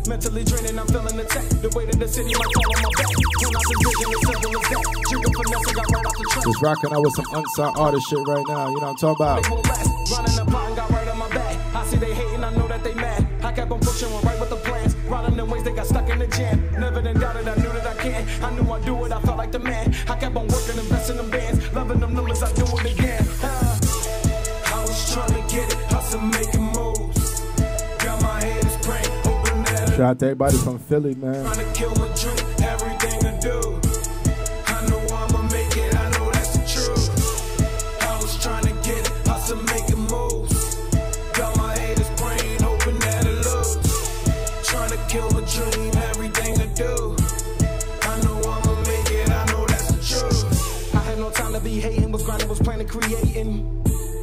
Mentally draining, I'm feeling attacked. The weight of the city might fall on my back. When I position, it's simple as that. Jiggle finesse, got right off the track. Just rocking out with some unsung artist shit right now. You know what I'm talking about? They won't last. Running the pot and got right on my back. I see they hating, I know that they mad. I kept on pushing, went right with the plans. Riding them ways, they got stuck in the jam. Never then doubted, I knew that I can. I knew I'd do it, I felt like the man. I kept on working, investing in bands. Loving them numbers, I do it again. I was trying to get it, hustle making moves. Got my haters praying, hoping that Shout out to everybody from Philly, man. trying to kill my dream, everything I do. I know I'ma make it, I know that's the truth. I was trying to get it, hustle making moves. Got my haters praying, hoping that I lose. Trying to kill my dream, everything I do. I know I'ma make it, I know that's the truth. I had no time to be hating, was grinding, was planning, creating.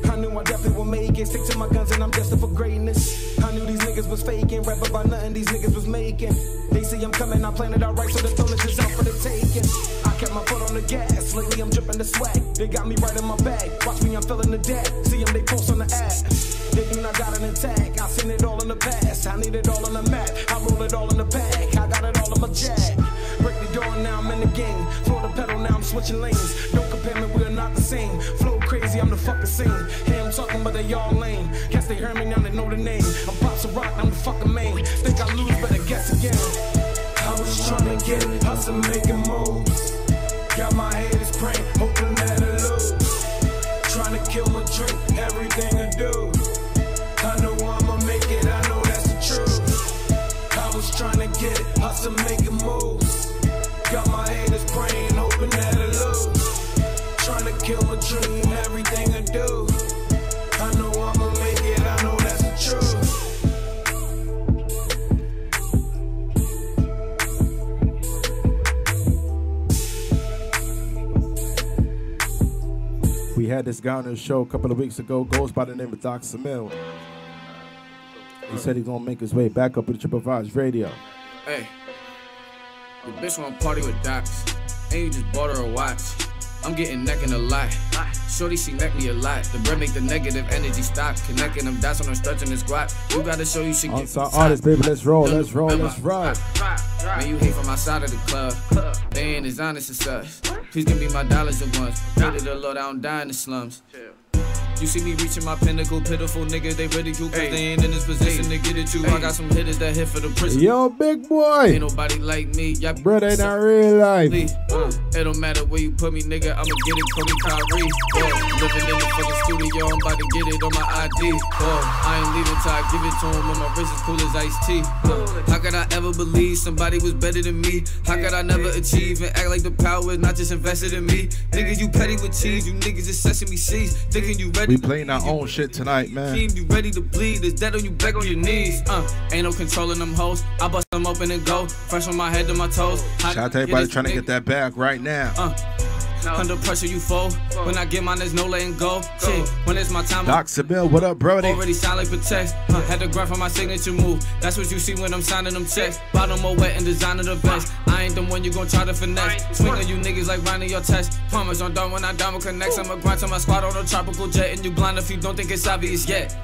I knew I definitely would make it. Stick to my guns and I'm destined for greatness. I knew these niggas was faking, rap about nothing these niggas was making. They see I'm coming, I planned it out right, so the throne is just out for the taking. I kept my foot on the gas, lately I'm dripping the swag. They got me right in my bag, watch me, I'm feeling the dad. See them, they post on the ad. They do not got an attack, I seen it all in the past. I need it all on the map, I roll it all in the bag. I got it all in my jag. Break the door, now I'm in the game. Floor the pedal, now I'm switching lanes. Don't compare me, we're not the same. Flow crazy, I'm the fucking same. Hear them talking, but they all lame. Guess they heard me, now they know the name. I'm Pop Ciroc, I'm the fucking main. Think I lose, better guess again. I was trying to get it, hustle making moves. Got my haters praying, hoping that I lose. Trying to kill my dream, everything I do. I know I'ma make it, I know that's the truth. I was trying to get it, hustle making moves. Got my haters praying, hoping that I lose. Trying to kill my dream, everything I do. I know I'ma make it, I know that's the truth. We had this guy on the show a couple of weeks ago, goes by the name of Doc Samil. He said he's gonna make his way back up to Triplevibes Radio. Hey, the bitch wanna party with Docs, and you just bought her a watch. I'm getting necking a lot. Shorty, she neck me a lot. The bread make the negative energy stop. Connecting them dots on her stretching the squat. You gotta show you shit. On artists, baby, let's roll, let's roll, let's ride. Man, you hate from outside of the club. They ain't as honest as us. Please give me my dollars at once. Pray to the Lord, I don't die in the slums. You see me reaching my pinnacle, pitiful nigga, they ridicule cause they ain't in this position to get it too. I got some hitters that hit for the prison. Yo, big boy. Ain't nobody like me. Brother, ain't not real life. It don't matter where you put me, nigga, I'ma get it, call me Kyrie. Living in the fucking studio, I'm about to get it on my ID. I ain't leaving till I give it to him, and my wrist is cool as iced tea. How could I ever believe somebody was better than me? How could I never achieve and act like the power is not just invested in me? Niggas, you petty with cheese, you niggas is sesame seeds. Thinking you ready. We playing our own shit tonight, man. You ready to bleed? Is that on you back on your knees? Ain't no controlling them hoes. I bust them open and go. Fresh from my head to my toes. Shout out to everybody trying to get that bag right now. Under pressure you fold. When I get mine, there's no letting go. Shit, when it's my time. Doc Seville, what up, brody? Already sound like protect. Had to grind for my signature move. That's what you see when I'm signing them checks. Bottom more wet and designing the vest. I ain't the one you gon' try to finesse. Swing on you niggas like running your test. Promise on done when I diamond connects. I'ma grind to my squad on a tropical jet. And you blind if you don't think it's obvious yet.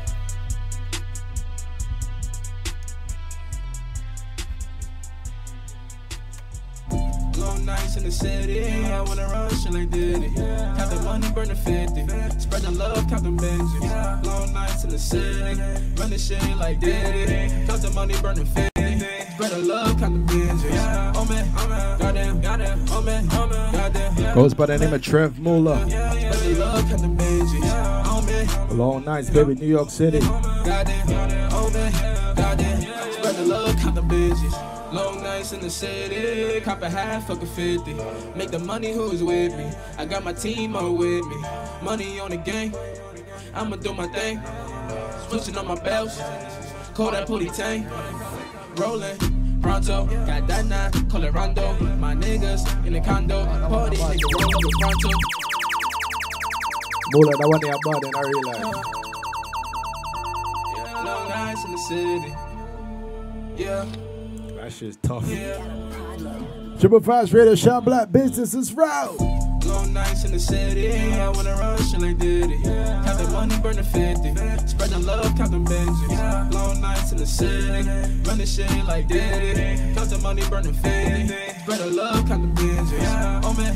Long nights in the city, I wanna rush like Diddy. Count the money, burn the 50. Spread the love, count the Benjis. Long nights in the city, run the shit like Diddy. Count the money, burn the 50. Spread the love, count the Benjis. Oh man, goddamn, oh man, goddamn. Goes by the name of Trev Muller. Spread the love, count the Benjis. Oh man, long nights, baby, New York City. Goddamn, oh man, goddamn. Spread the love, count the Benjis. Long nights in the city, cop a half, fuck a 50. Make the money who's with me. I got my team all with me. Money on the game, I'ma do my thing. Switching on my belts, call that pootie tank. Rolling, pronto, got that 9, call it Rondo. My niggas in the condo, party, nigga roll up with pronto. Mula, that one they about in our real life. Long nights in the city, yeah. That shit's tough. Triplevibes Radio, Shot Black Business is route. Long nights in the city, I wanna rush like Diddy. Count the money, burn the 50. Spread the love, count the Benjis. Long nights in the city, run the shit like Diddy. Count the money, burn the 50. Spread the love, count the Benjis. Oh man,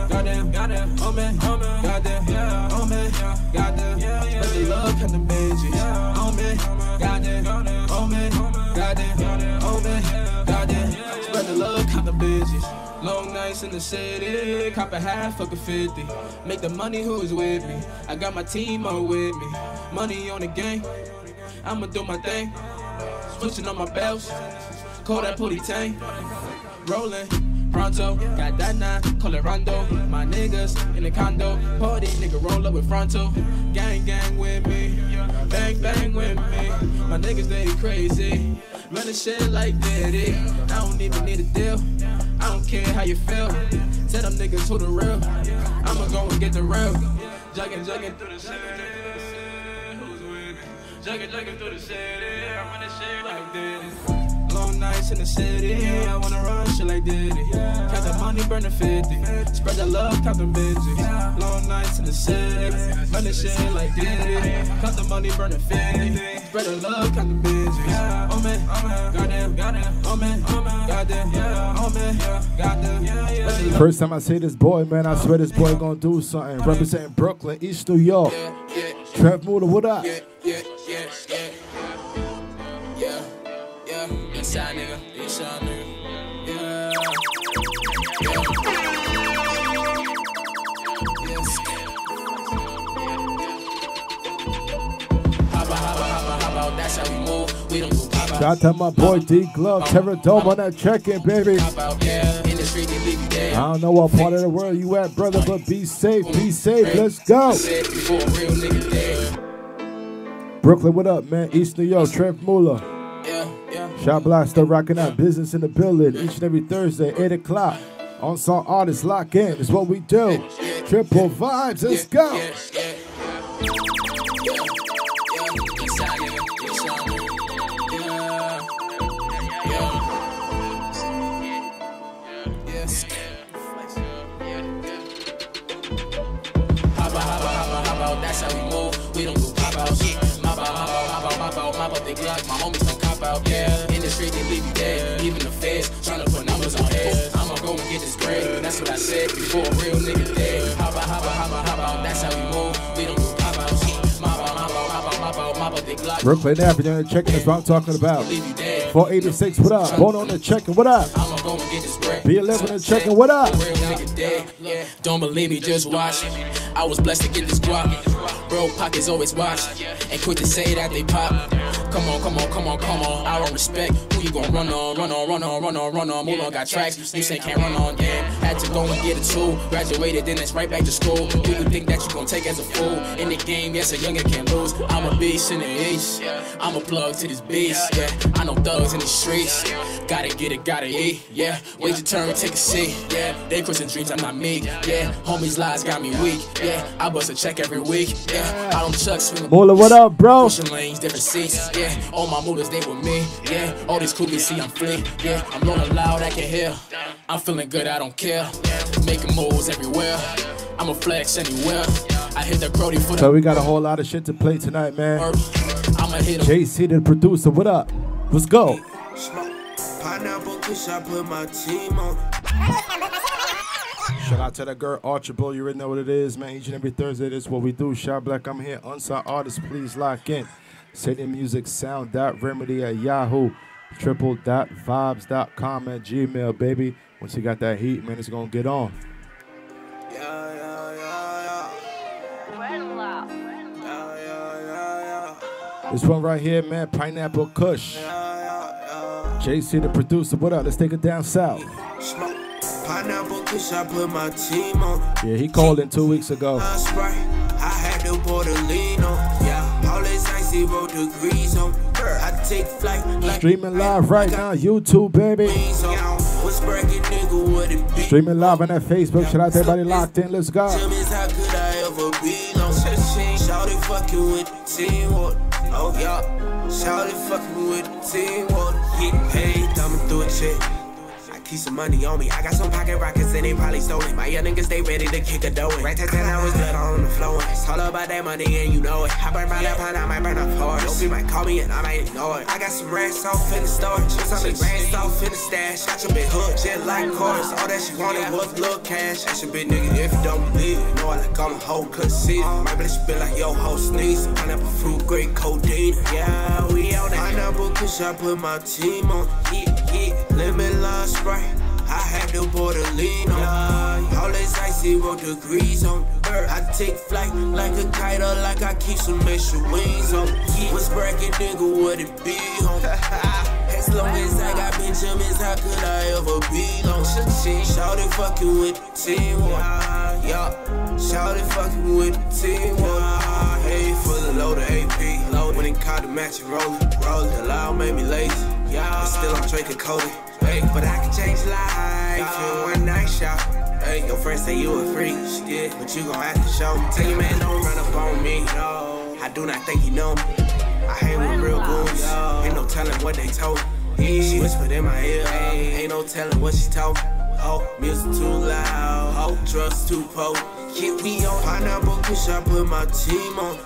goddamn, oh man, goddamn, oh man, goddamn. Spread the love, count the Benjis. Oh man, goddamn, oh man, goddamn, oh man, goddamn. Spread the love, count the Benjis. Long nights in the city, cop a half, fuck a 50. Make the money who's with me. I got my team all with me. Money on the game, I'ma do my thing. Switching on my belts, call that pootie tank. Rolling, pronto, got that 9, call it Rondo. My niggas in the condo, party, nigga roll up with fronto. Gang, gang with me, bang, bang with me. My niggas, they crazy. Running shit like Diddy. I don't even need a deal. I don't care how you feel. Tell them niggas who the real. I'ma go and get the real. Jugging through the city. Who's with me? Jugging through the city. I'm running shit like Diddy. Long nights in the city, I wanna run shit like Diddy. Count the money, burn the 50. Spread the love, count the Benjis. Long nights in the city, run the shit like Diddy. Count the money, burn the 50. Spread the love, count the Benjis. Oh man, goddamn, oh man, goddamn, oh man, goddamn. First time I see this boy, man, I swear this boy gonna do something. Representing Brooklyn, East New York. Trev Muller, what up? Inside nigga, inside nigga, yeah. How about that's how we move. We don't do pop out. Shout out to my boy D Glove, Terror Dome on that check-in, baby. I don't know what part of the world you at, brother, but be safe, let's go. Brooklyn, what up, man? East New York, Trev Muller. Shot Block still rocking out, business in the building each and every Thursday, 8 o'clock. On song artists, lock in, it's what we do. Triplevibes, let's go. even the feds tryna put numbers on heads. I'ma go and get this bread, that's what I said before a real nigga dead. Hop out, that's how we move. We don't do pop outs. Mop out, big block. Brooklyn Avenue, checking that's what I'm talking about. 486, what up? Going on the checking, what up? I'ma go and get this bread. B11 and checking, what up? Real nigga dead. Don't believe me, just watch. I was blessed to get this guap. Bro, pockets always watch. And quick to say that they pop. Come on. I don't respect who you gon' run on. Move on, got tracks. You say can't run on, yeah. Had to go and get a tool. Graduated, then it's right back to school. Do you think that you gon' take as a fool? In the game, yes, a youngin' can't lose. I'm a beast in the east. I'm a plug to this beast, yeah. I know thugs in the streets. Gotta get it, gotta eat, yeah. Wait your turn, take a seat, yeah. They crossing dreams, I'm not me, yeah. Homies' lies got me weak, yeah. I bust a check every week, yeah. I don't chuck swing. Mola, what up, bro? Pushing lanes, different seats, yeah. All my mooters, they with me, yeah. All these coolies see I'm fleet, yeah. I'm rolling loud, I can hear. I'm feeling good, I don't care. Making moves everywhere. I'ma flex anywhere. I hit the Brody for the. So we got a whole lot of shit to play tonight, man. I'ma hit him. JC, the producer, what up? Let's go. Pineapple kush, I put my team on. Shout out to that girl Archibald, you already know what it is, man. Each and every Thursday, this is what we do. Shout Black, I'm here. Unsigned artists, please lock in. Send music, sound.remedy at Yahoo. Triplevibes.com at Gmail, baby. Once you got that heat, man, it's gonna get on. This one right here, man, Pineapple Kush. JC, the producer, what up? Let's take it down south. Pineapple kush, I put my team on. Yeah, he called in 2 weeks ago. I had the border lean on. Yeah, all this ice 0 degrees on. I take flight. Streaming live right now, YouTube, baby. What's bragging, nigga, what it be? Streaming live on that Facebook. Shout out to everybody locked in. Let's go. Tell me how could I ever be long? Shawty fucking with the team, what? Oh, yeah. Shawty fucking with the team, what? Get paid, thumbing through a check. Keep some money on me. I got some pocket rockets and they probably stolen. My young niggas, they ready to kick a dough in. Right to 10 hours, blood on the floor. It's all about that money and you know it. I burn my lap and I might burn up hard. Don't might call me and I might ignore it. I got some racks off in the storage. Some racks off in the stash. Got your big hook, jet like cars. All that she wanted was little cash. That's your big nigga if you don't believe it. Know I like all the whole cut season. My bitch be like, yo, ho, sneeze. Pineapple fruit, great codeine. Yeah, we on that. Pineapple kush, I put my team on. Lemon lime Sprite. I had the border lean on. All this ice 0 degrees on. I take flight like a kite or like I keep some extra wings on. What's bragging, nigga, what it be on? As long as I got Benjamins, how could I ever be long? Shawty fucking with the team, yeah. Shawty fucking with the team, hey, full of load of AP. When it caught the match and roll it. The loud made me lazy. But still I'm drinking Cody. Hey, but I can change life in one night shot. Hey, your friends say you a freak, yeah, but you gon' have to show me. Tell your man don't run up on me. No, I do not think he know me. I hang with real goons. Ain't no telling what they told me. She whispered in my ear. Ain't no telling what she told me. Oh, music too loud. Oh, drugs too potent. Keep me on pineapple kush, I put my team on.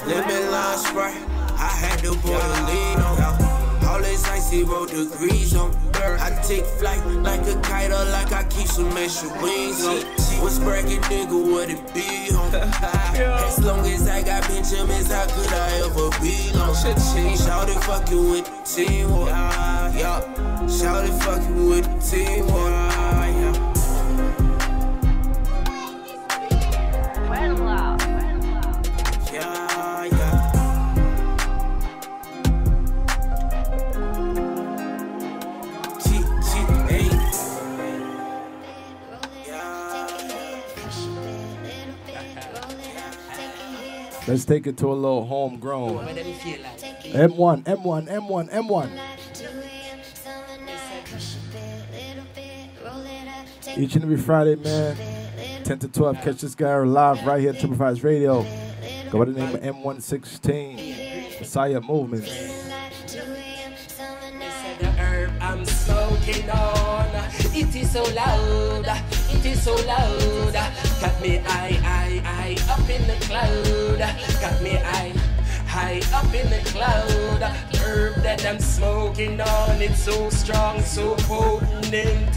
Lemon lime Sprite. I had the border lean on. All this ice 0 degrees on. I take flight like a kite or like I keep some extra wings on. What's bragging, nigga, what it be on? As long as I got Benjamins, how could I ever be long? Shawty fucking with the team, yeah. Shawty fucking with the team, yeah. Let's take it to a little homegrown. M1. Each and every Friday, man, 10 to 12, catch this guy live right here at Triplevibes Radio. Go by the name of M116, Messiah Movement. The herb I'm smoking on, it is so loud, it is so loud. Got me high up in the cloud. Got me high up in the cloud. herb that I'm smoking on, it's so strong, so potent.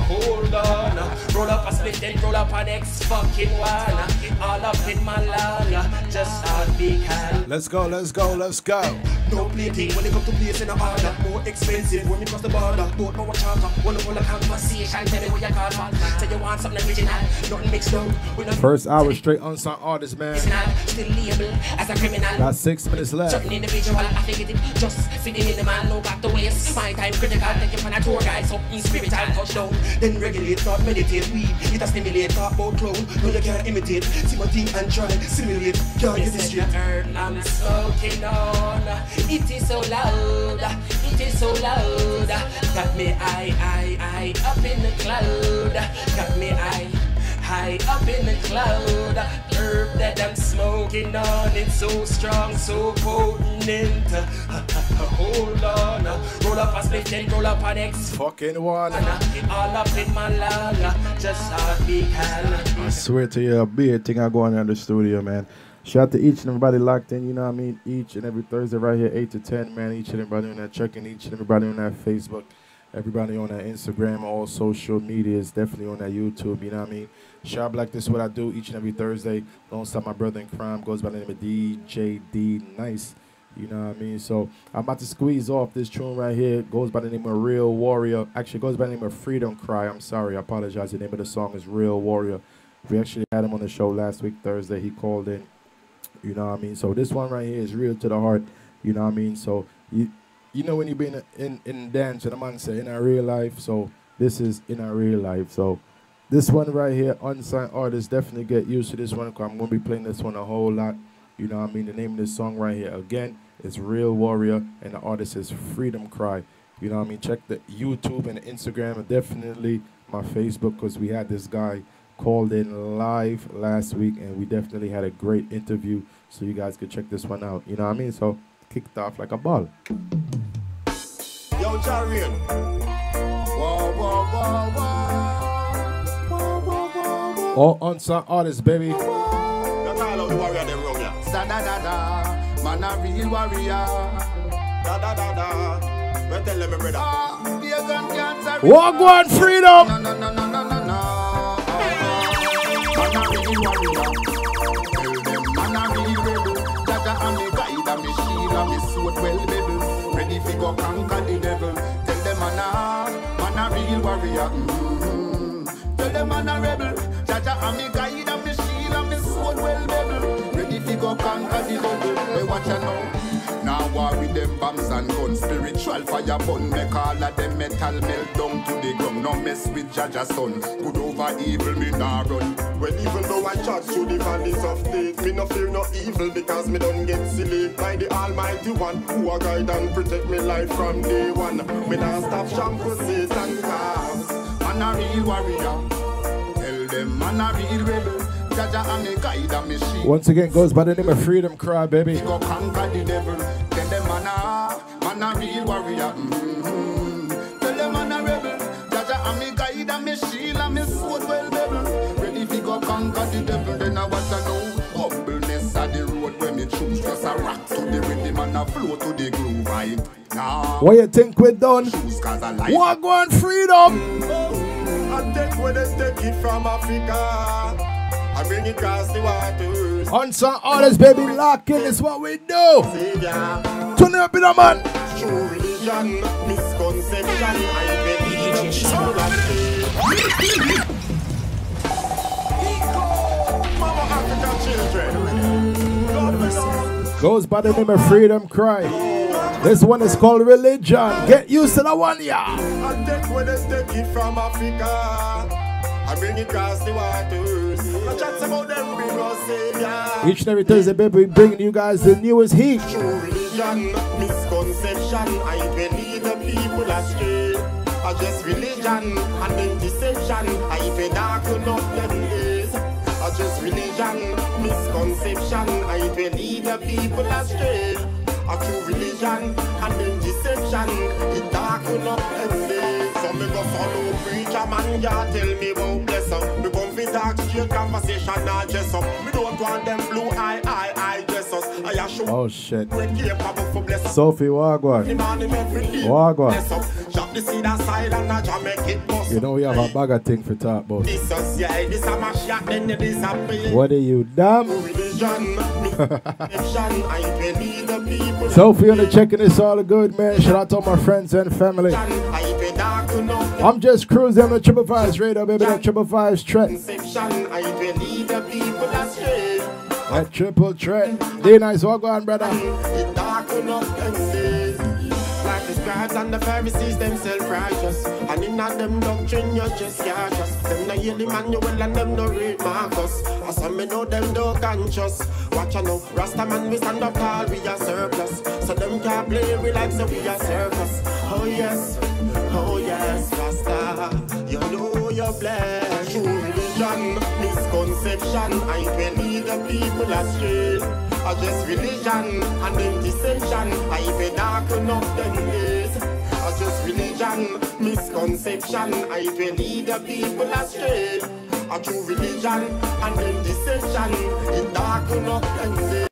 Hold on, roll up a split and roll up an X fucking one. All up in my lung, just how we can. Let's go, let's go, let's go. No plating when it come to place in the order. More expensive when we cross the border. Don't know what charter. One of all the conversation. Tell me what you call man. Say you want something original. Nothing mixed up. First hour straight unsung artist, man. Still label as a criminal. Got 6 minutes left. Certain individual, I think it just fitting in the man. No back to waste. My time critical. Take you on a tour guide. Something spiritual touchdown. Then regulate, not meditate. Weed, it a stimulate. Talk about clown. No, you can't imitate. See my thing and try. Simulate. Can't get this straight. I'm smoking on. It is so loud, it is so loud. Got me high up in the cloud. Got me high up in the cloud. Herb that I'm smoking on, it's so strong, so potent. Hold on, roll up a split and roll up an X fucking one. All up in my lung, just how we can. I swear to you, a big thing I go on in the studio, man. Shout out to each and everybody locked in, you know what I mean? Each and every Thursday right here, 8 to 10, man. Each and everybody on that checking, each and everybody on that Facebook, everybody on that Instagram, all social medias, definitely on that YouTube, you know what I mean? Shout Black, this is what I do each and every Thursday. Alongside my brother in crime, goes by the name of DJ D Nice, you know what I mean? So I'm about to squeeze off this tune right here. It goes by the name of Real Warrior. Actually, it goes by the name of Freedom Cry. I'm sorry, I apologize. The name of the song is Real Warrior. We actually had him on the show last week, Thursday. He called in. You know what I mean? So this one right here is real to the heart. You know what I mean? So you know when you be in dance and a man say in our real life. So this is in our real life. So this one right here, unsigned artists, definitely get used to this one because I'm going to be playing this one a whole lot. You know what I mean? The name of this song right here, again, is Real Warrior, and the artist is Freedom Cry. You know what I mean? Check the YouTube and the Instagram and definitely my Facebook because we had this guy called in live last week, and we definitely had a great interview, so you guys could check this one out. You know what I mean? So kicked off like a ball. Yo, Jarian. Whoa, whoa, whoa, whoa. Whoa, whoa, whoa, whoa. All unsung artists, baby. That's all out the warrior them wrong, yeah. Da da da da, man a real warrior. Da da da da. Well, tell them, my brother. Walk one, freedom. No, no, no, no, no, no, no. Man a real warrior. Tell them, man a real rebel. Jaja and me guide and me shield and me sword well rebel. Ready fi go conquer the devil. Tell them, man a real warrior. Tell them, man a rebel. Jaja and me guide and me shield and me sword well rebel. Ready fi go conquer the devil. Hey, watch ya now. Now war with them bombs and guns. Spiritual fire burn. Make all of them metal melt down to the ground. No mess with Jaja's son. Good over evil, me nah run. Well, even though I charge through the valleys of death, me no fear no evil because me don't get silly. By the Almighty One, who a guide and protect me life from day one. Me nah stop shampoo Satan cause man a real warrior. Tell them man a real rebel. Jaja and me guide and me sheep. Once again, goes by the name of Freedom Cry, baby. Go conquer the devil. Tell them man a real warrior. Tell them man a rebel. Jaja and me guide and me shield and me sword well rebel. Ready to go conquer the devil. Then I want to know humbleness of the road when me choose. Just a rock to the rhythm and a flow to the groove. Nah. What you think we done? Walk one, freedom. I take where they take it from Africa. I bring it across the waters. Unsung artists, baby, lock in is what we do. Turn it up in a man. True religion, misconception. I believe Mama African children. Goes by the name of Freedom Cry. This one is called Religion. Get used to that one, yeah. I take where they take it from Africa. I bring it across the waters. I chat about them bring us savior. Each and every Thursday, baby, we bringing you guys the newest heat. True religion, misconception. I believe the people astray. I just religion and then deception. I feel darken up them days. I just religion, misconception. I believe the people astray. A true religion and then deception. It darken up them days. So me go follow preacher man, ya tell me about bless up. Me come fi talk straight conversation, not dress up. Me don't want them blue eye dress Oh shit. Sophie, Wagwan. Wagwan. You know we have a bag of thing for talk about. What are you, dumb? Sophie on the checking, it's all good, man. Shout out to all my friends and family. I'm just cruising on the TriplevibesRadio, baby. That Triplevibes trend. That triple trend. Day nice, walk on, brother. Like the scribes and the Pharisees, them self-righteous. And in them doctrine, you just can't trust. Them no hear the manual and them no read Marcus. As some me know them don't conscious. Watch out now, Rasta man we stand up tall, we are surplus. So them can't play we like so we are circus. Oh yes, Rasta. You know you're blessed. True religion, misconception. I will lead the people astray. I just religion and then deception. I be dark enough them days. I just religion, misconception. I will lead the people astray. A true religion and then deception. It dark enough them days.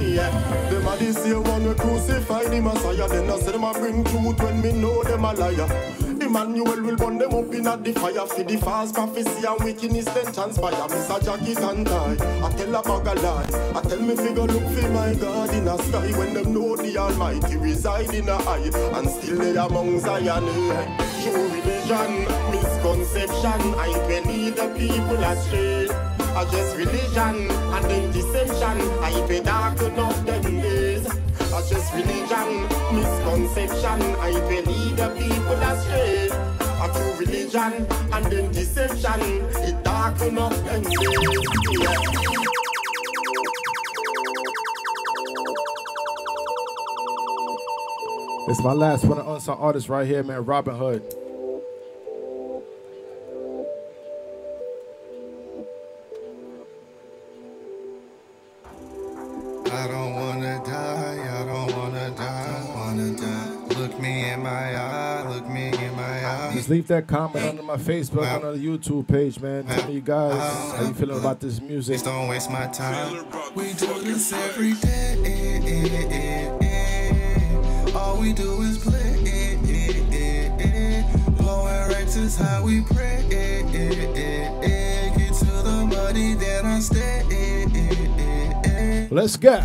Yeah, them a this year one we crucify the Messiah. Then I say them a bring truth when me know them a liar. Emmanuel will burn them up in at the fire. For the false prophecy and wickedness then transpire. Mr. Jacket and tie, I tell a bag of lie. I tell me figure look for my God in the sky. When them know the Almighty reside in the eye. And still they among Zion. True religion, misconception. I will lead the people astray. I just religion and then deception. I be dark enough them days. I just religion, misconception. I will lead the people astray. A true religion and then deception. It dark enough them days. Yeah. It's my last one of unsung artist right here, man. Robin Hood. I don't wanna die, I don't wanna die, Look me in my eye, look me in my eye. Just leave that comment under my Facebook, on the YouTube page, man. Tell me you guys how you feeling about this music. Please don't waste my time. We do this every day. All we do is play. Blowing racks is how we pray. Get to the money, then I stay. Let's go.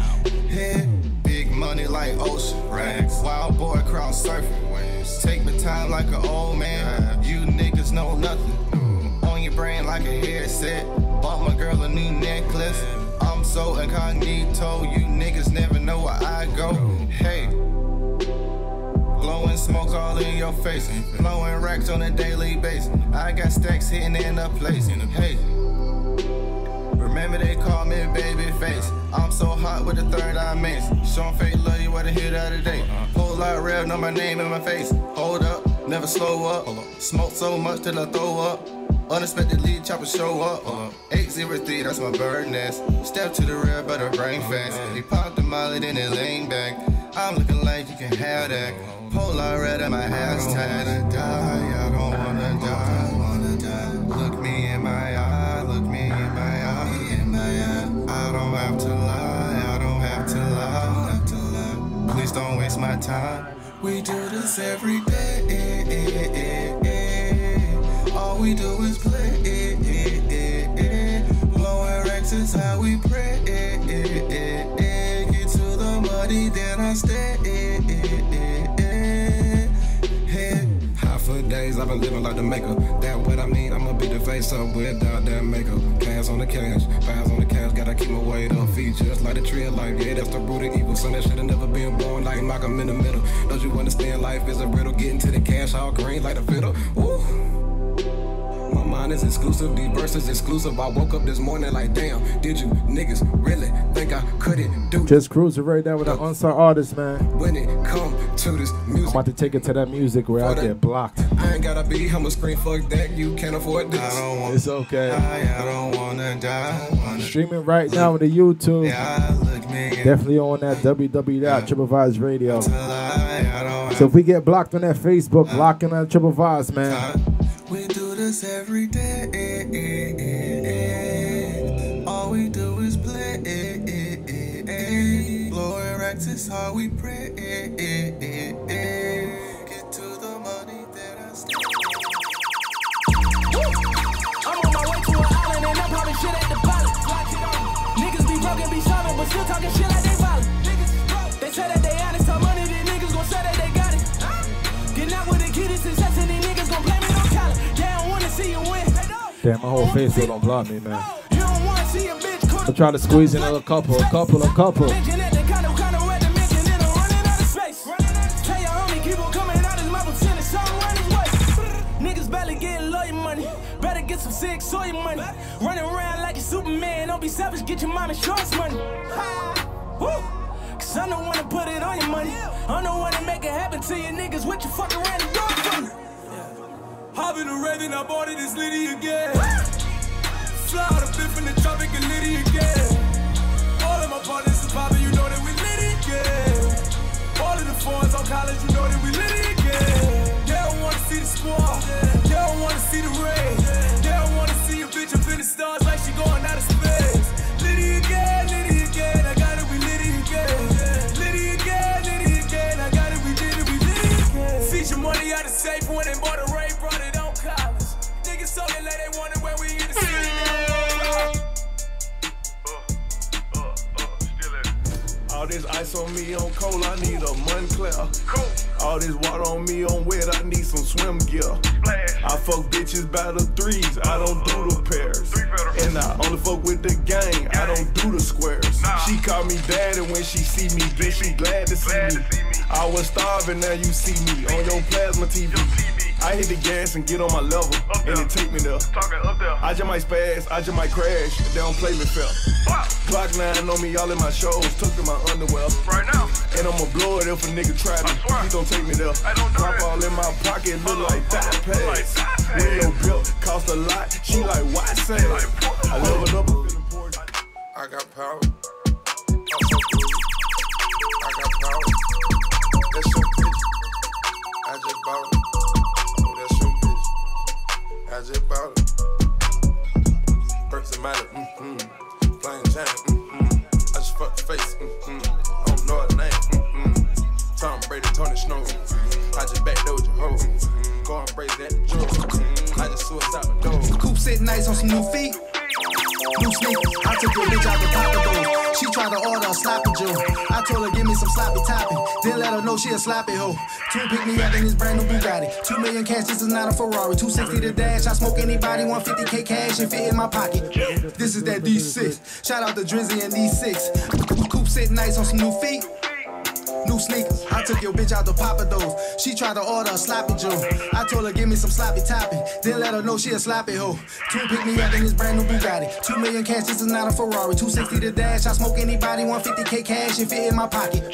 Big money like ocean rags. Wild boy cross surfing waves. Take my time like an old man. You niggas know nothing. On your brain like a headset. Bought my girl a new necklace. I'm so incognito. You niggas never know where I go. Hey. Blowing smoke all in your face. Blowing racks on a daily basis. I got stacks hitting in a place. Hey. Remember they call me baby face. I'm so hot with the third eye mace. Showing fake love you what I hear the other day. Pull out red, know my name in my face. Hold up, never slow up. Smoke so much till I throw up. Unexpectedly chopper show up. 803, that's my bird nest. Step to the rear, better brain fast. He popped the molly, then it lean back. I'm looking like you can have that. Pull out red at my hashtag. I don't wanna die. Look me in my eye, look me in my eye. I don't have to lie, I don't have to lie. Please don't waste my time. We do this every day. All we do is play. Blowing racks is how we pray. Get to the money, then I stay. For days I've been living like the maker. That what I mean, I'ma be the face up without that makeup. Cash on the cash, files on the cash, gotta keep my weight up. Feet just like the tree of life, yeah, that's the root of evil. Son that should've never been born like Malcolm in the middle. Don't you understand life is a riddle? Getting to the cash all green like the fiddle. Ooh. My mind is exclusive, these verses exclusive. I woke up this morning like, damn, did you niggas really think I couldn't do? Just cruising right there with an unsung artist, man. When it come to this music, I'm about to take it to that music where I get blocked. I ain't gotta be, I'ma scream, fuck that, you can't afford this. It's okay. I don't wanna die. Streaming right now on the YouTube. Definitely on that www.TriplevibesRadio. So if we get blocked on that Facebook, blocking on Triplevibes, man. We do this every day. All we do is play. practice how we pray. Get to the money that I stay. I'm on my way to an island and I'm popping shit at the pilot. Niggas be broke and be starving, but still talking shit like they violent. They say that they honest, talk money, these niggas gon' say that they got it. Getting out with the kid is success and these niggas gon' blame it on talent. They don't wanna see you win. Damn, my whole face still don't block me, man. You don't wanna see a bitch. I'm trying to squeeze in a couple. Niggas barely getting lawyer money. Better get some sick soy money. Running around like a Superman. Don't be savage, get your mom insurance money. Cause I don't wanna put it on your money. I don't wanna make it happen to you niggas. What you fuck around and do for me? Hop in the Raven, I bought it, it's Liddy again. Fly out a bit from the tropic and Liddy again. All of my partners is poppin', you know that we Liddy again. All of the fours on college, you know that we Liddy again. They don't wanna see the squad, they don't wanna see the rain. They don't wanna see a bitch up in the stars like she going out of space. Liddy again, I got it, we Liddy again. Liddy again, I got it, we did it, we Liddy again. Feature money out of safe when they bought a Ray, brought it on college. Niggas so they let they wonder where we in the city now. All this ice on me on cold, I need a Montclair. All this water on me on wet, I need some swim gear. I fuck bitches by the threes, I don't do the pairs. And I only fuck with the gang, I don't do the squares. She call me daddy when she see me, bitch, she glad to see me. I was starving, now you see me on your plasma TV. I hit the gas and get on my level, and it take me there. I just might spaz, I just might crash, if they don't play me fair. Glock 9 on me, all in my shows, took in my underwear. Right now. And I'ma blow it if a nigga try me. Please don't take me there. Drop all in my pocket, look like that pass. When your bill cost a lot, she like, why say? I leveled up and feeling poor. I got power. I'm so good. I got power. That's your bitch. I just bought it. Oh, that's your bitch. I just bought it. Perks and matter. Flying chain. I just fucked the face. I don't know her name. Tom Brady, Tony Snow. I just backdoored your hoe. Go and break that joke. I just suicide my dog. Coop sitting nice on some new feet. New sneakers. I took your bitch out the Papa Dough. She tried to order a sloppy Joe. I told her give me some sloppy topping. Then let her know she a sloppy hoe. Two pick me up in this brand new Bugatti. 2 million cash, this is not a Ferrari. 260 the dash, I smoke anybody. 150K cash and fit in my pocket. This is that D6. Shout out to Drizzy and D6. Coop sitting nice on some new feet. New sneakers. I took your bitch out the Papa Dough. She tried to order a sloppy Joe. I told her give me some sloppy topping. Then let her know she a sloppy hoe. Two pick me up in this brand new Bugatti. 2 million cash, this is not a Ferrari. 260 the dash, I smoke anybody. 150K cash and fit in my pocket.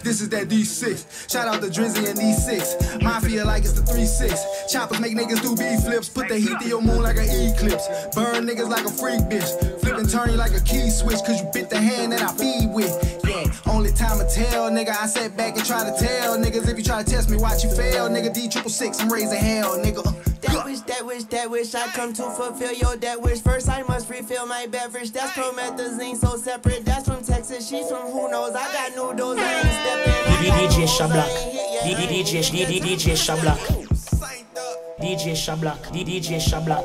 This is that D6. Shout out to Drizzy and D6. Mafia like it's the 3-6. Choppers make niggas do B-flips. Put the heat to your moon like an eclipse. Burn niggas like a freak bitch. Flip and turn you like a key switch. Cause you bit the hand that I feed with. Yeah, only time to tell, nigga. I sat back and try to tell niggas if you try to test me, watch you fail, nigga. D666, I'm raising hell, nigga. That wish I come to fulfill your that wish. First I must refill my beverage. That's promethazine, so separate. That's from Texas, she's from who knows. I got noodles, I ain't stepping. DJ Shablak, DJ Shablak, DJ Shablak, DJ Shablak.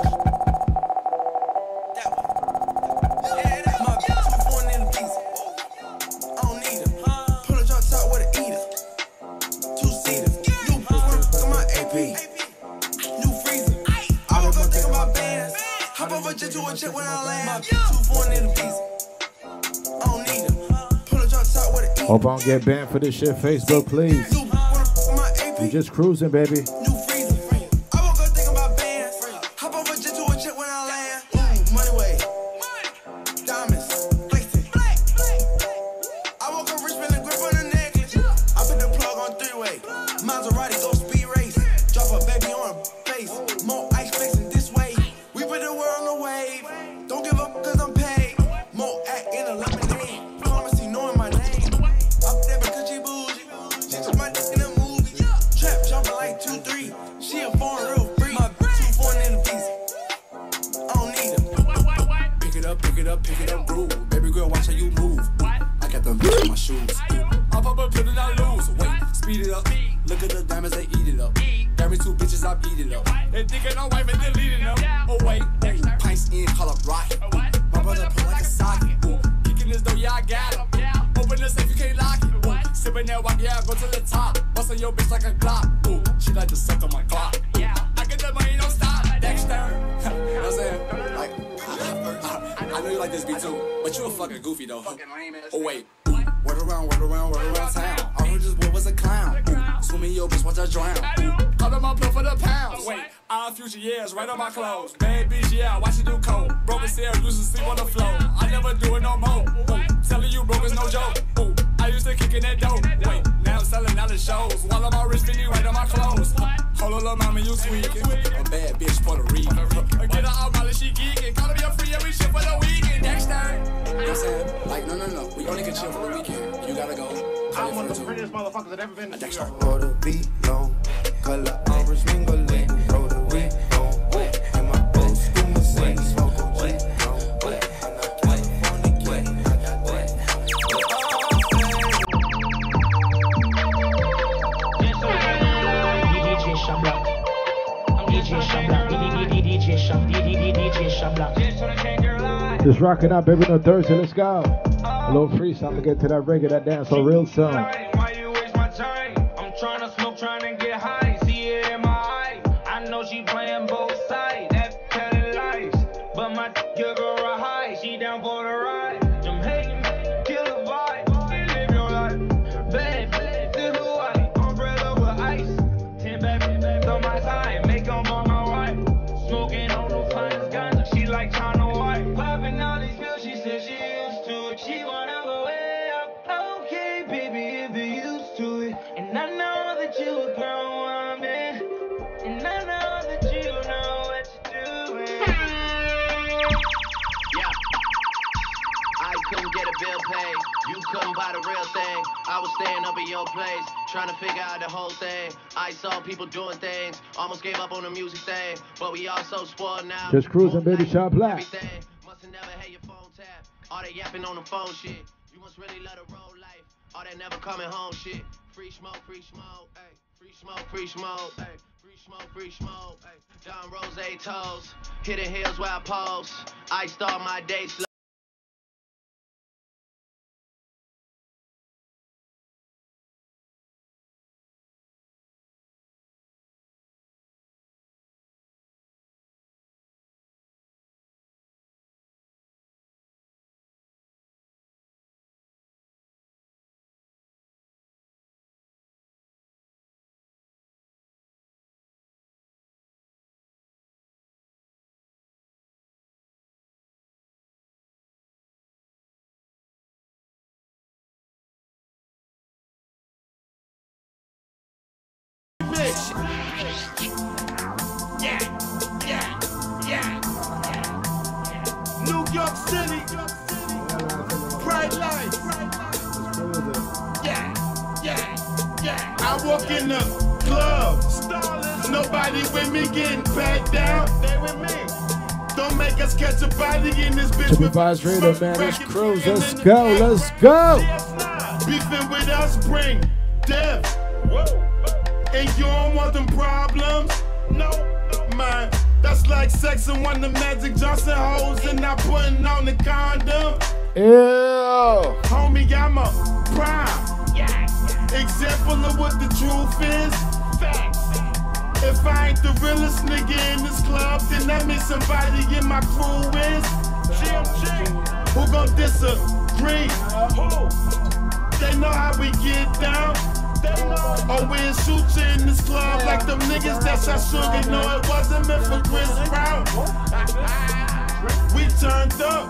Check when I land. 2 4 in the piece. I don't need them. Pull a drop top with it. Hope I don't get banned for this shit, Facebook, please. We just cruising, baby. Pick it up, bro. Baby girl, watch how you move. I got them bitch on my shoes. I pop speed it up. Look at the diamonds, they eat it up. Got me 2 bitches, I beat it up. They thinking I'm wife and deleting them. Oh wait, pints in, call up rocket. My brother put like a socket. Kicking this door, yeah, I got him. Open the safe, you can't lock it. Sipping that walk, yeah, I go to the top. Bustin' your bitch like a Glock. She like to suck on my clock. I get the money, don't stop. Dexter. You know what I'm saying? Like, I know you like this beat too, but you a fucking goofy though. Oh wait. Word around town. I heard this boy was a clown. Swimming your bitch, watch her drown. Call him my blood for the pounds. Wait, our future years, right on my clothes. Bad bitch, yeah, watch you do coke. Broken cell, used to sleep on the floor. I never do it no more. Telling you broke is no joke. I used to kick in that dope. Wait, now I'm selling out the shows. While I'm all rich, Fendi right on my clothes. Hold on, little mama, you tweaking. A bad bitch, Puerto Rican. Get her out, Molly, she geeking. Call me a free every shit for the weekend. Next time. You know what I'm saying? Like, no. We only can chill for the weekend. You gotta go. I'm one of the prettiest motherfuckers that ever been to New York. Roll the beat long, color orange, mingling. Roll the weed long, and my old school machine. Smoke a weed long, and I California king. I got that. DJ Shablock. I'm DJ Shablock. DJ Shablock. Just rocking up every no Thursday. Let's go. A little freestyle to get to that reggae, that dance so real soon. Why you waste my time? I'm trying to smoke, trying to get high. See it in my eye. I know she playing both sides. That's telling lies. But my give her a high. She down for the ride. I'm hating, kill the vibe. Live your life. Bad, to Hawaii. Umbrella with ice. 10 baby on my time. Make them on my wife. Smoking on the finest guns. She like China White. Popping all these pills. She said she used to it. She wanna go way up. Okay, baby, if you're used to it. And I know that you a grown woman. And I know that you know what you're doing. Yeah. I couldn't get a bill paid. You couldn't buy the real thing. I was staying up at your place, trying to figure out the whole thing. I saw people doing things, almost gave up on the music thing. But we all so spoiled now. Just cruising, baby, shot black. Must have never had your phone tap. All that yapping on the phone shit. You must really let her roll life. All that never coming home shit. Free smoke, ayy. Free smoke, ayy. Free smoke, ayy. Don Rose toes. Hitting hills where I pose. I start my day slow. New York City, bright lights. I walk in the club, nobody with me getting packed down. They with me. Don't make us catch a body in this bitch. TriplevibesRadio, man, let's cruise. Let's go, let's go. Beefing with us bring death. And you don't want them problems? No, man. That's like sexing one of the Magic Johnson hoes and not putting on the condom. Ew. Homie, I'm a prime example of what the truth is. Facts. If I ain't the realest nigga in this club, then that means somebody in my crew is. Who gon' disagree? They know how we get down. Oh, we're shooting in this club like them niggas that shot sugar. No, it wasn't meant for Chris Brown. We turned up,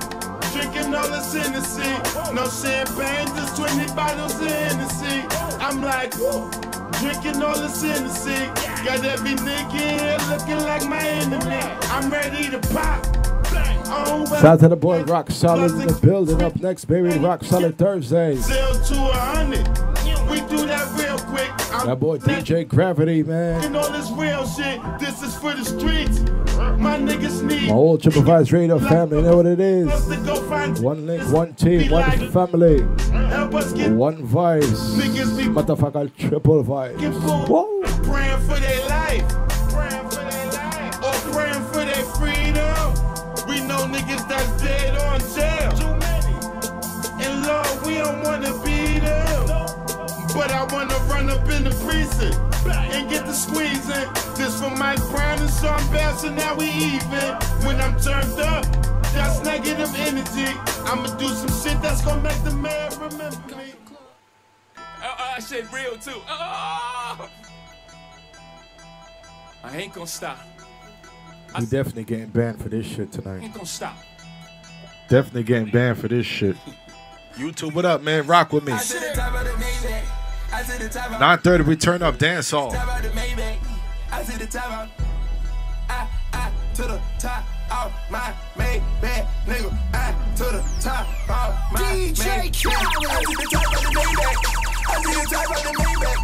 drinking all this Hennessy. No champagne, just 20 bottles of Hennessy. I'm like, drinking all this Hennessy. Got every nigga here looking like my enemy. I'm ready to pop. Shout out to the boy Rock Solid in the building. Up next, baby, Rock Solid Thursdays. 0 to 100. We do that real quick. That boy DJ Gravity, man. And all this real shit, this is for the streets. My niggas need My old TriplevibesRadio Radio family, you know what it is. One link, one team, one family. One vibes. Motherfucker, triple vibes. Whoa. Praying for their life. Or praying for their freedom. We know niggas that's dead on jail. And Lord, we don't wanna be them. But I wanna run up in the precinct and get the squeezing. This for Mike Brown and Sean Bass, so now we even. When I'm turned up, that's negative energy. I'ma do some shit that's gonna make the man remember me. Shit real too. I ain't gonna stop. We definitely getting banned for this shit tonight. Ain't gonna stop. Definitely getting banned for this shit. YouTube, what up, man? Rock with me. 9:30, we turn up dance hall. I see the top to the top of my main bag, nigga. To the top of my DJ Khaled. I see the top of the Maybach. I see the top of the Maybach.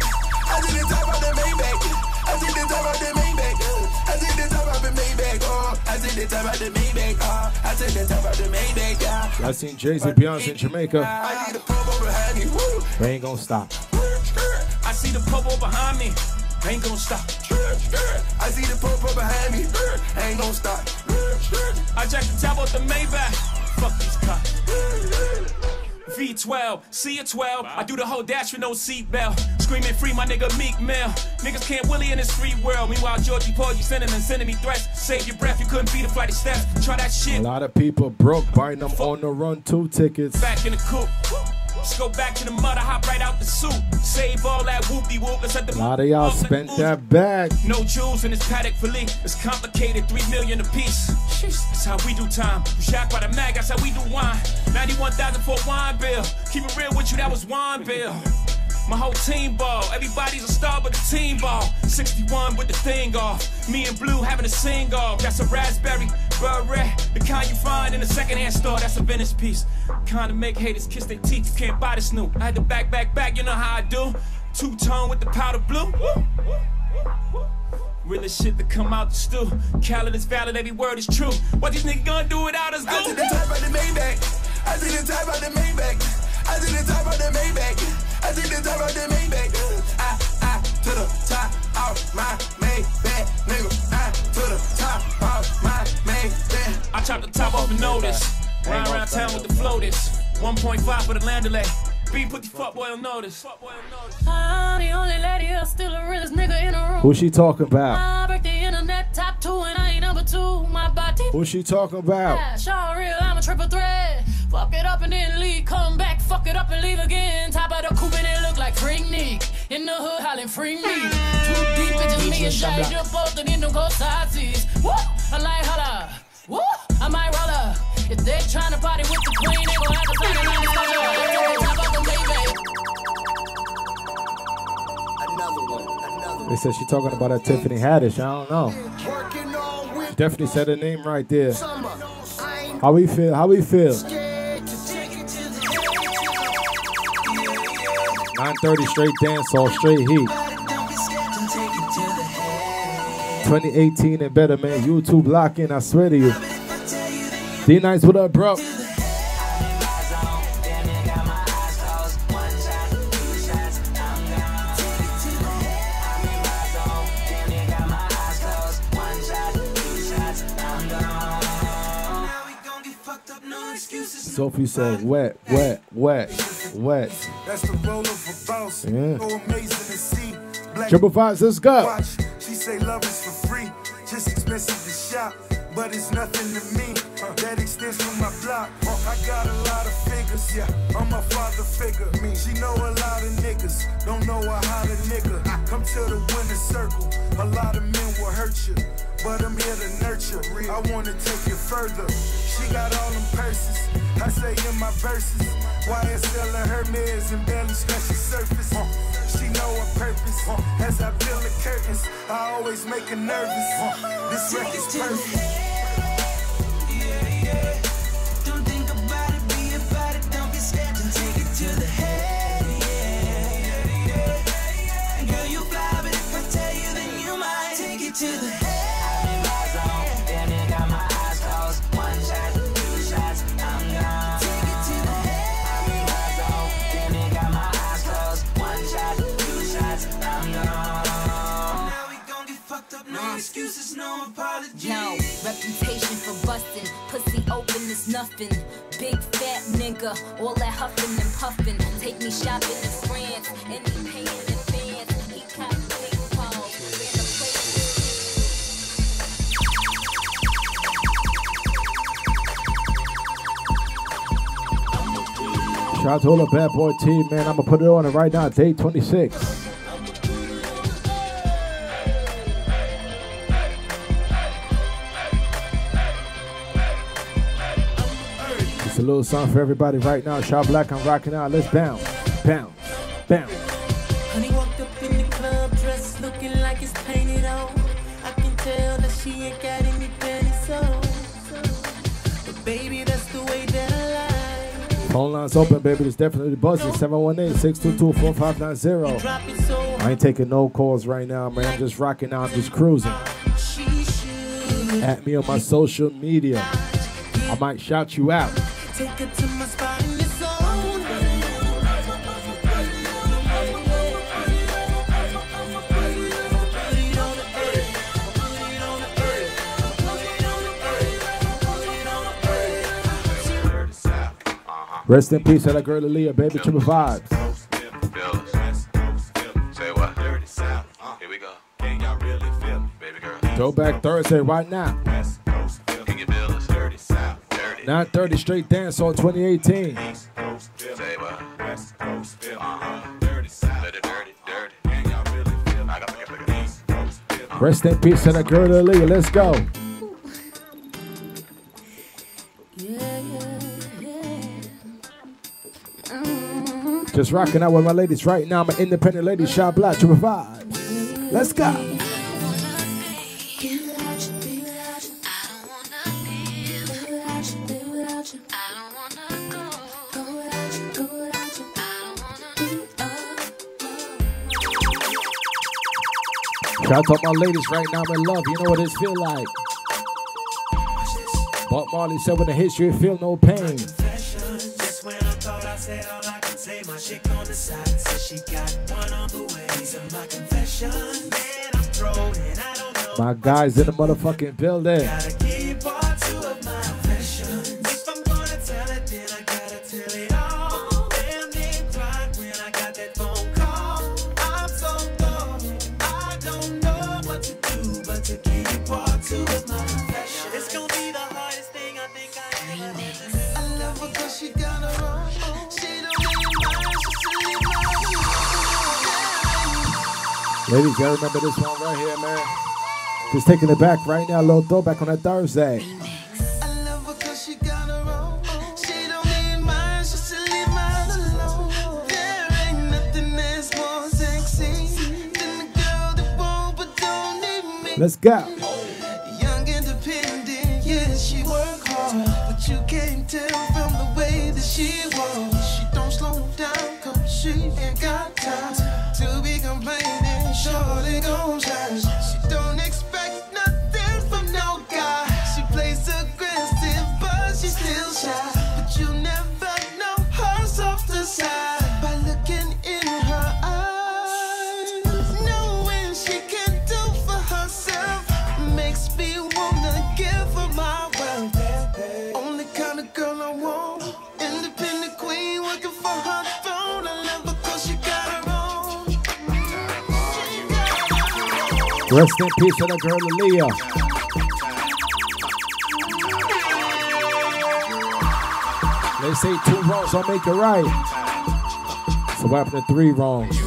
I see the top of the Maybach. I see the top of the Maybach. I see the top of the Maybach. Oh, I see the top of the Maybach. Oh, I see the top of the Maybach. I seen Jay-Z, Beyonce in Jamaica. I see the popo behind me. We ain't gonna stop. I see the popo behind me. I ain't gonna stop. I see the popo behind me. I ain't gonna stop. I jack the top off the Maybach. Fuck these cops. V12, see a 12. I do the whole dash with no seatbelt. Screaming free my nigga Meek Mill. Niggas can't willy in this free world. Meanwhile, Georgie Paul, you sending me threats. Save your breath, you couldn't beat a flight of steps. Try that shit. A lot of people broke buying them on the run 2 tickets. Back in the coop. Let's go back to the mud, I hop right out the soup. Save all that whoopie-whoop. Let's let the A lot of y'all spent that bag. No jewels in this paddock fillet. It's complicated, 3 million a piece. That's how we do time. You shocked by the mag, that's how we do wine. 91,000 for a wine bill. Keep it real with you, that was wine bill. My whole team ball. Everybody's a star but the team ball. 61 with the thing off. Me and Blue having a sing off. That's a raspberry, beret. The kind you find in a secondhand store. That's a Venice piece. Kind of make haters kiss their teeth. You can't buy this new. I had to back. You know how I do. 2-tone with the powder blue. Realest shit to come out the stew. Khaled is valid, every word is true. What these niggas gonna do without us? Go. I see the top of the Maybach. I see the top of the Maybach. I see the top of the Maybach. I see the top of the Maybach. To the top of my Maybach, nigga. To the top of my Maybach. I chop the top off the notice. Ride around town with the floaters. 1.5 for the land delay. B put the fuckboy on notice. I'm the only lady who's still the realest nigga in the room. Who she talking about? I break the internet top 2 and I ain't number 2. My body. Who she talking about? Sean real, I'm a triple threat. Fuck it up and then leave, come back, fuck it up and leave again. Top of the coupe and it look like Freak Nick. In the hood hollering free me. Too deep, it's just me and Jay. Jump up and then don't go sideseas. Woo! I like holla. Woo! I might roll up. If they tryna party with the queen, they gon' have to find another station. Top of the Maybach. They said she talking about that Tiffany Haddish. I don't know. She definitely said her name right there. How we feel? 9:30 straight dance hall, straight heat. 2018 and better, man. YouTube lock in, I swear to you. D-Nice, what up, bro? Sophie said wet. That's the role of a boss. Yeah. So amazing to see. Triplevibes, let's go. Watch. She say love is for free, just expensive to shop, but it's nothing to me. That extends from my block. I got a lot of figures, yeah. I'm a father figure. She know a lot of niggas, don't know a how to nigga. Come to the winner's circle. A lot of men will hurt you, but I'm here to nurture. I wanna take it further. She got all them purses. I say in my verses, YSL and Hermes and barely scratch the surface. She know her purpose. As I peel the curtains, I always make her nervous. This record's perfect. Don't think about it, be about it. Don't get scared and take it to the head. excuses, no apologies. Yo, reputation for busting, pussy open is nothing. Big fat nigga, all that huffing and puffing. Take me shopping in France, and he paying in advance. He caught big balls, ran the Shout out to all the bad boy team, man. I'm gonna put it on it right now, day 26. It's a little song for everybody right now. Shot Black, I'm rocking out. Let's bounce, bounce, bounce. Honey walked up in the club, dressed looking like it's painted on. I can tell that she ain't got any panties on. But baby, that's the way that I like. Phone lines open, baby. It's definitely the buzzing. 718-622-4590. I ain't taking no calls right now, man. I'm just rocking out. I'm just cruising. At me on my social media. I might shout you out. Take her to my spot in the zone. Rest in peace to that girl Aaliyah, baby. Triple vibes. Say what? Here we go. Can y'all really feel me, baby girl? Throwback Thursday right now. Can you feel us? 9:30 straight dance on 2018. Say what? Rest in peace to that girl Aaliyah. Let's go. Just rocking out with my ladies right now. I'm an independent lady, Shot Black, Triplevibes. Let's go. Shout out to my ladies right now, I'm in love. You know what this feel like. Bob Marley said, when the hits you, feel no pain. Just when I thought I said all I can say, my chick on the side said she got one on the way. So my confession, man, I'm thrown and I don't know. My guys in the motherfucking building. Gotta give you part two of my confession. If I'm gonna tell it, then I gotta tell it all. Damn, they cried when I got that phone call. I'm so dumb, I don't know what to do, but to give you part two of my confession. It's gonna be the hardest thing I think I ever did. I love her cause she got her own. She don't need mine, she should leave mine. Ladies, y'all remember this one right here, man? Just taking it back right now, a little throwback on that Thursday. I love her cause she got her own. She don't need mine, she should leave mine alone. There ain't nothing that's more sexy than the girl that won't but don't need me. Let's go. Young, independent, yeah, she work hard, but you can't tell from the way that she walks. She don't slow down cause she ain't got time to be complaining. Surely gon' shine. She don't expect nothing from no guy. She plays aggressive, but she's still shy. But you never know her softer side by looking in her eyes. Knowing she can do for herself makes me wanna give her my wealth. Only kind of girl I want. Independent queen working for her throne. I love her cause she got her own. Rest in peace to that girl Aaliyah. They say 2 wrongs don't make it right. So what happened to 3 wrongs?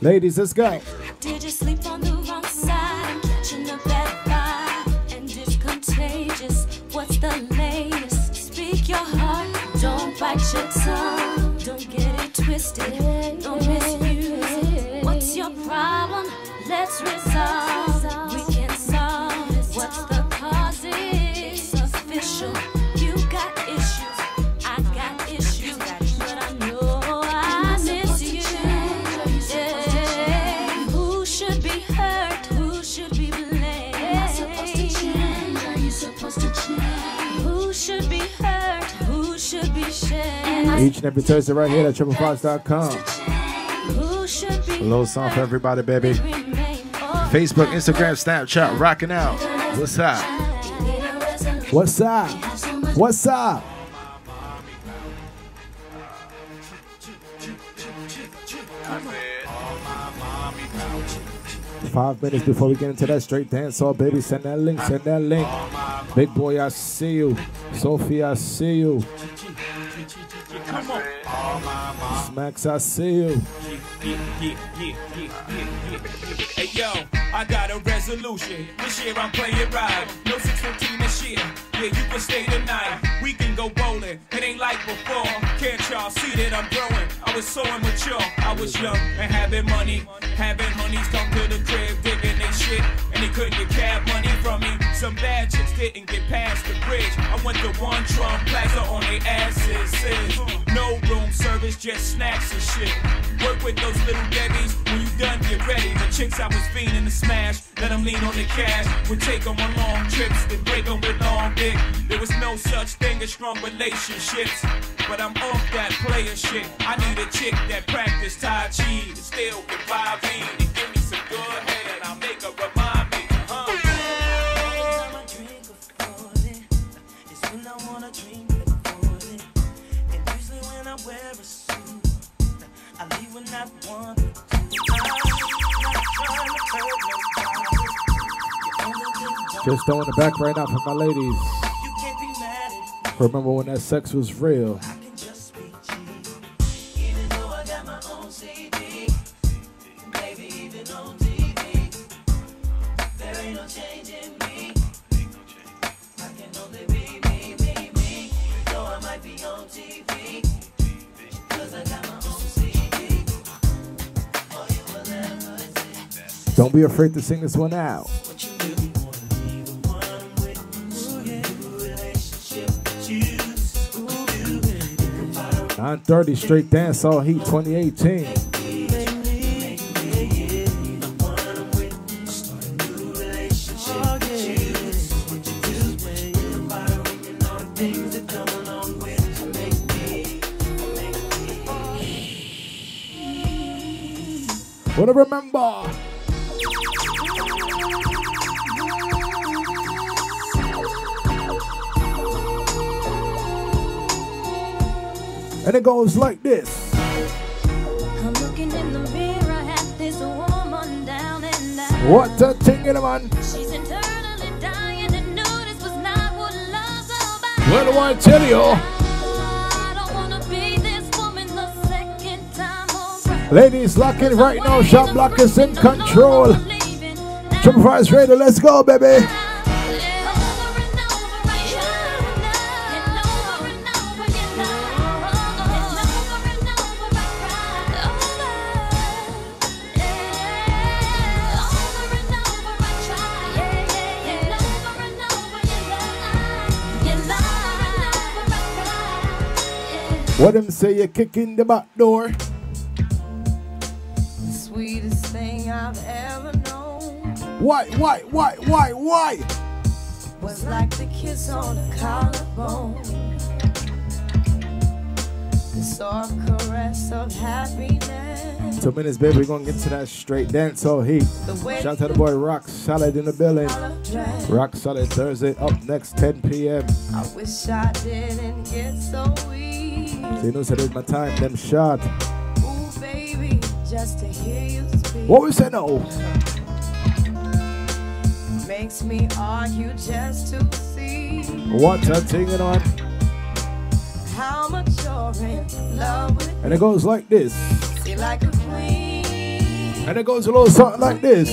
Ladies, let's go. Did you sleep on the wrong side? I'm catching a bad vibe, and it's contagious. What's the latest? Speak your heart, don't bite your tongue. Don't get it twisted, don't misuse it. What's your problem? Let's resolve. We can solve. What's the cause? It's official. You got issues, I got issues, but I know I miss you. Yeah. Who should be hurt? Who should be blamed? Am I supposed to change? Are you supposed to change? Who should be hurt? Who should be shamed? Each and every Thursday right here at TriplevibesRadio.com. Who should be A little song for everybody, baby. Facebook, Instagram, Snapchat, rocking out. What's up? What's up? What's up? 5 minutes before we get into that straight dancehall, baby. Send that link, send that link. Big boy, I see you. Sophie, I see you. Smacks, I see you. Hey yo, I got a resolution. This year I'm playing right. No 615 this year. Yeah, you can stay tonight. We can go bowling. It ain't like before. Can't y'all see that I'm growing? I was so immature. I was young and having money. Having honeys come to the crib, digging they shit, and they couldn't get cab money from me. Some bad chicks didn't get past the bridge. I went to One Trump Plaza on their asses. No room service, just snacks and shit. Work with those little Debbies. When you done, get ready. The chicks I was fiending to smash, let them lean on the cash. Would take them on long trips, then break them with long dick. There was no such thing as strong relationships, but I'm off that player shit. I need a chick that practice Tai Chi and still can vibe me and give me some good head, and I'll make her remind me. When I wanna drink before it, and usually when I wear a suit, I leave with not one. Just throwing it back right now for my ladies. Remember when that sex was real? Even though I got my own CD, maybe even on TV, there ain't no change in me. I can only be me. Though I might be on TV, cause I got my own CD. All you will ever see. Don't be afraid to sing this one out. 9:30 straight dancehall heat 2018. What to remember? And it goes like this. I'm looking in the mirror at this woman down and out. What a thing in the man. She's internally dying and knew this was not what love's about. What do I tell you? I don't wanna be this woman the second time around. Ladies, lock in right now. Shop Block is in control. TriplevibesRadio, let's go, baby. What them say, you kick in the back door? The sweetest thing I've ever known. Why? Was like the kiss on the collarbone. The soft caress of happiness. 2 minutes, baby. We're gonna get to that straight dancehall heat. Shout out to the boy Rock Solid in the building. Rock Solid Thursday up next 10 p.m. I wish I didn't get so weak. Zeno said it's my time, them shot. Ooh, baby, just to hear you speak. What we say now? Makes me argue just to see. What a thing on. How much you're in love with. And it goes like this. See like a queen. And it goes a little something like this.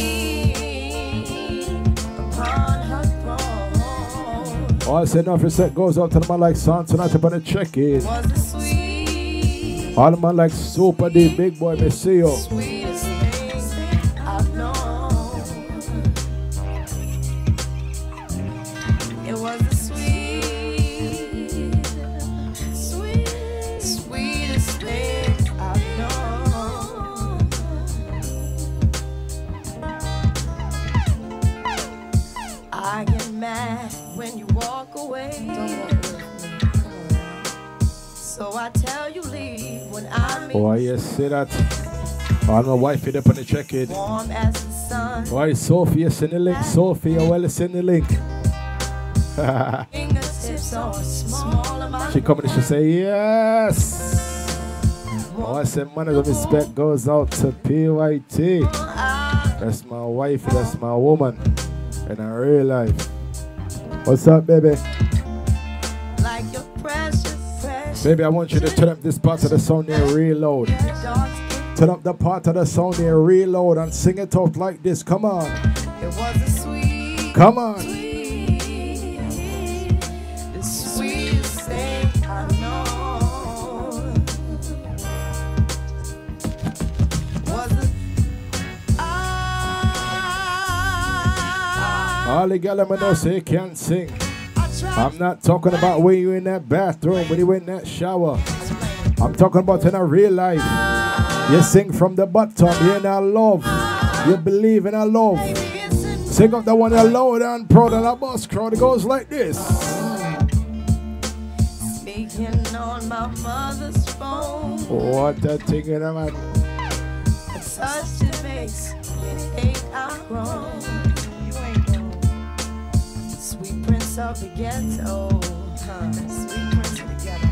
Upon her throne. All I said now for set goes out to the man like Son tonight up on the check in. Was it sweet? All the man like Super D, Big Boy, me see you. Sweetest thing I've known. It was the sweetest thing I've known. I get mad when you walk away. Don't walk away from me. Come on now. So I tell you leave when I meet. Oh, yes, say that. All my wife hit up on the check in. Warm as the sun. Why Sophia send the link? Sophia, well, send the link. Fingertips are small of my She coming and she say yes. Oh, I said money of respect goes out to PYT. That's my wife, that's my woman in her real life. What's up, baby? like your precious, precious. Baby, I want you to turn up this part of the song there real loud. Turn up the part of the song there real loud and sing it out like this. Come on. It was a sweet. Come on. The sweetest thing I know. Was it? All the gal I know say can't sing. I'm not talking about when you in that bathroom, when you in that shower. I'm talking about in a real life. You sing from the bottom, you're in our love. You believe in our love. Sing up the one you loud and proud and a bus crowd. It goes like this. Speaking on my mother's phone. What a thing in a man. A touch that makes me think I'm wrong. You ain't wrong. Sweet prince of the ghetto. Sweet prince of the ghetto.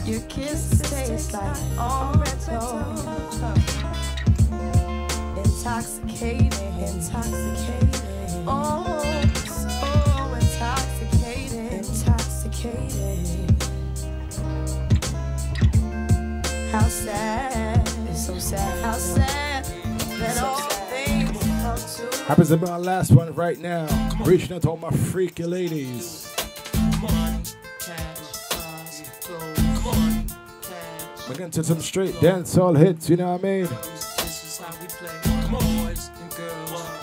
Your kisses taste like Oriental. Intoxicating, intoxicating. Oh, so intoxicating, intoxicating. How sad, it's so sad, how sad that all things come to. Happens to be my last one right now. Reaching out to all my freaky ladies. We're getting to some straight dancehall hits, you know what I mean?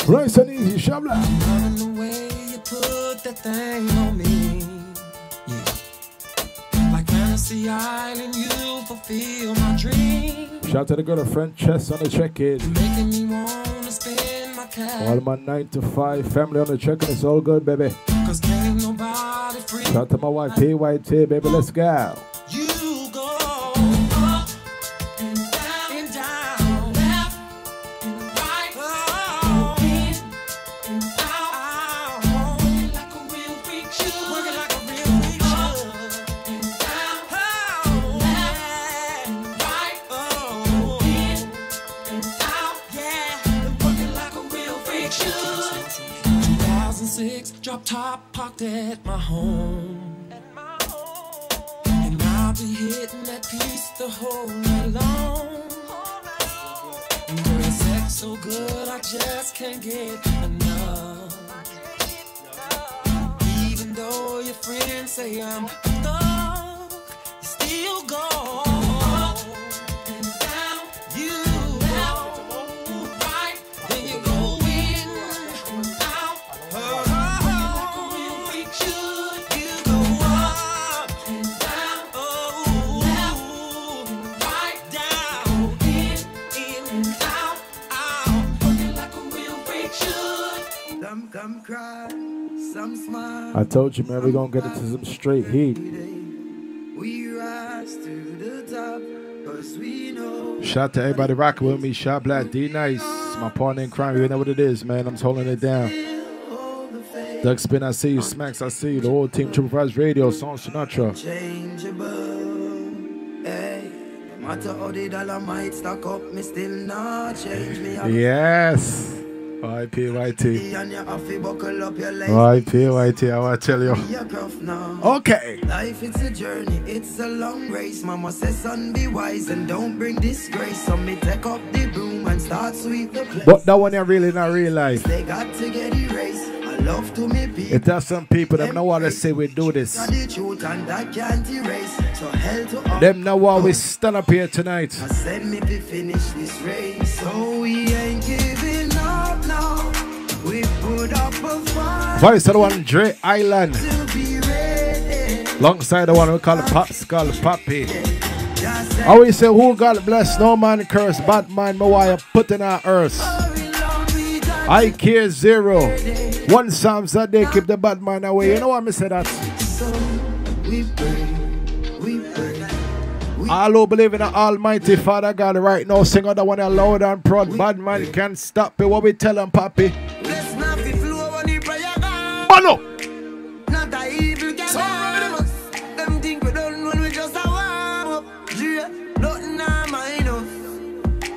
Nice and easy, Shabla. Loving the way you put that thing on me. Yeah. Like Fantasy Island, you fulfill my dream. Shout out to the girl friend Chess on the check-in. Making me wanna spend my cash. All my 9 to 5 family on the check-in, it's all good, baby. Cause can't nobody free. Shout out to my wife, PYT, baby, let's go. You go up and down, left and right, in and out, working like a real freak should, working like a real freak should, and down, left and right, in and out, yeah, working like a real freak should. 2006, drop top parked at my home. I'll be hitting that piece the whole night long. And girl, your sex so good, I just can't get enough. Even though your friends say I'm a thug, you still go up and down. You left, right, then you go in and out. Some cry, some smile. I told you, man, we're going to get into some straight heat. We rise to the top, 'cause we know. Shout out to everybody rocking with me. Shot Black, D Nice. My partner in crime, you know what it is, man. I'm just holding it down. Doug Spin, I see you. Smacks, I see you. The whole team, TriplevibesRadio, Song Sinatra. Changeable, hey. No matter how the dollar might stack up, me still not change me. Yes. YPYT. YPYT, I want to tell you. Okay. Life it's a journey, it's a long race. Mama says, son, be wise and don't bring disgrace. So me take up the broom and start sweep the place. But that one ain't really not real life. They got to get erased. I love to me people. It does some people, them know what they say we do this. The truth and that can't erase. So hell to all. Them know why we stand up here tonight. I said me to finish this race. So we ain't giving up now. We put up a fight. Voice of the one, Dre Island. Alongside the one we call Pop Skull Poppy. I always say, who God bless, no man curse, bad mind, Mawaya put in our earth. I care zero. One Psalms a day keep the bad mind away. You know what I say that? So we pray, we pray, All who believe in the Almighty Father God right now, sing out the one loud and proud. Bad man can't stop it. What we tell them, Papi? Let's not be flow on the prayer God. Oh no! Not a evil God. Them think we don't when we just a warm up. Yeah, nothing on mine up.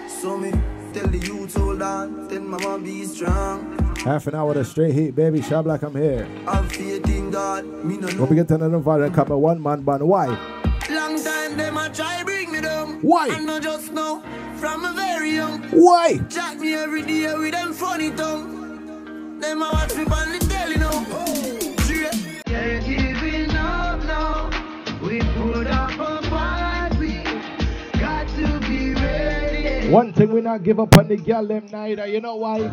So me tell the youth hold on, tell mama be strong. Half an hour of straight heat, baby. Shop like I'm here. I'm faith in God. Me no know. When we get to another viral, come a one man band. Why? Long time them a try bring me down. Why? I know just know from a very young. Why? Chat me every day with them funny tongue. Them a watch me on the telly now. Yeah, giving up now. We put up a fight. We got to be ready. One thing we not give up on the girl them neither. You know why?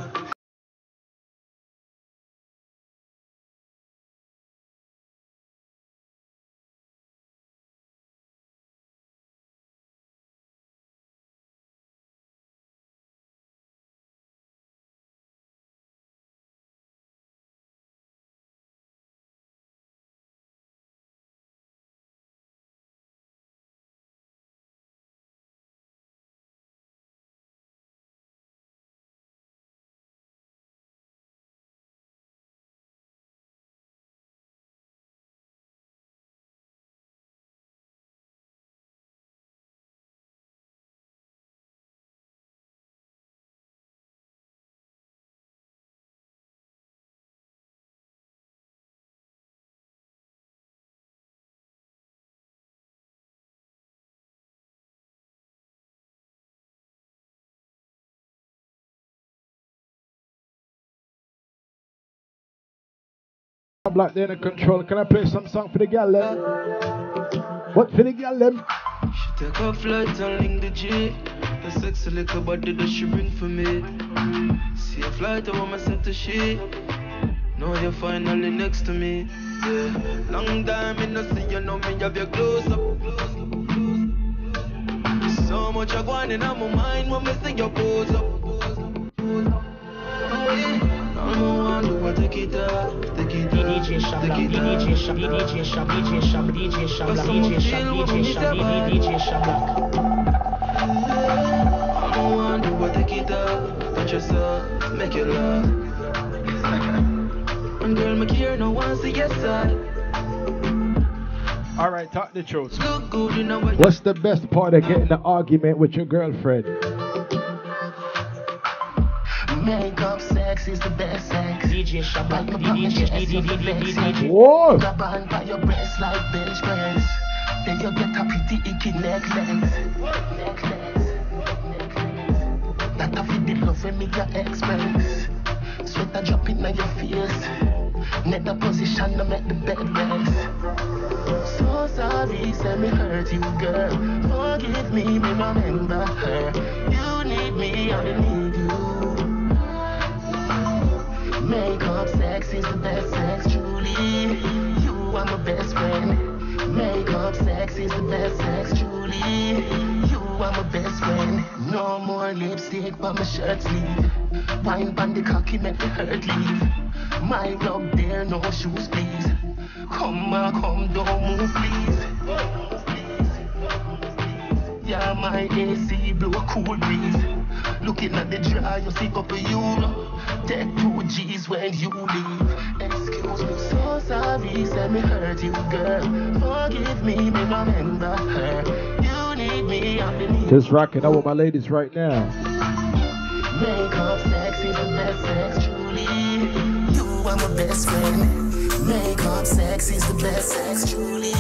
Black there in control. Can I play some song for the gal them? What for the gal them? She take a flight and link the G. The sexy little body that she bring for me. See a flight, I want myself to she. Now you're finally next to me. Yeah. Long time I no see you, know me have your close up. So much I want in my mind when me see your pose up. I'm the one who will take it up. DJ Shabla, DJ Shabla, DJ Shabla, DJ Shabla, DJ Shabla, DJ Shabla, DJ Shabla, DJ Shabla. I'm the one who will take it up. Touch yourself, make you laugh. When girl make here, no one see your side. Alright, talk the truth. Look good, you know what. What's the best part of getting an argument with your girlfriend? Makeup sex is the best sex. DJ Shabba, DJ. Whoa! Grab on by your breasts like bench press. Then you get a pretty icky necklace. That a fit the love when me your express. Sweater drop it on your face. Net the position to make the bed rest. So sorry, say me hurt you, girl. Forgive me, me remember her. You need me, I need you. Makeup sex is the best sex, truly. You are my best friend. Makeup sex is the best sex, truly. You are my best friend. No more lipstick but my shirt sleeve. Wine on the cocky make the hurt leave. My rub there, no shoes please. Come don't move please. Yeah, my AC blow a cool breeze. Looking at the dry, you see couple euro. Take 2 G's when you leave. Excuse me, so sorry, say me hurt you, girl. Forgive me, me remember her. You need me, I believe. Just rocking out with my ladies right now. Makeup sex is the best sex, truly. You are my best friend. Makeup sex is the best sex, truly.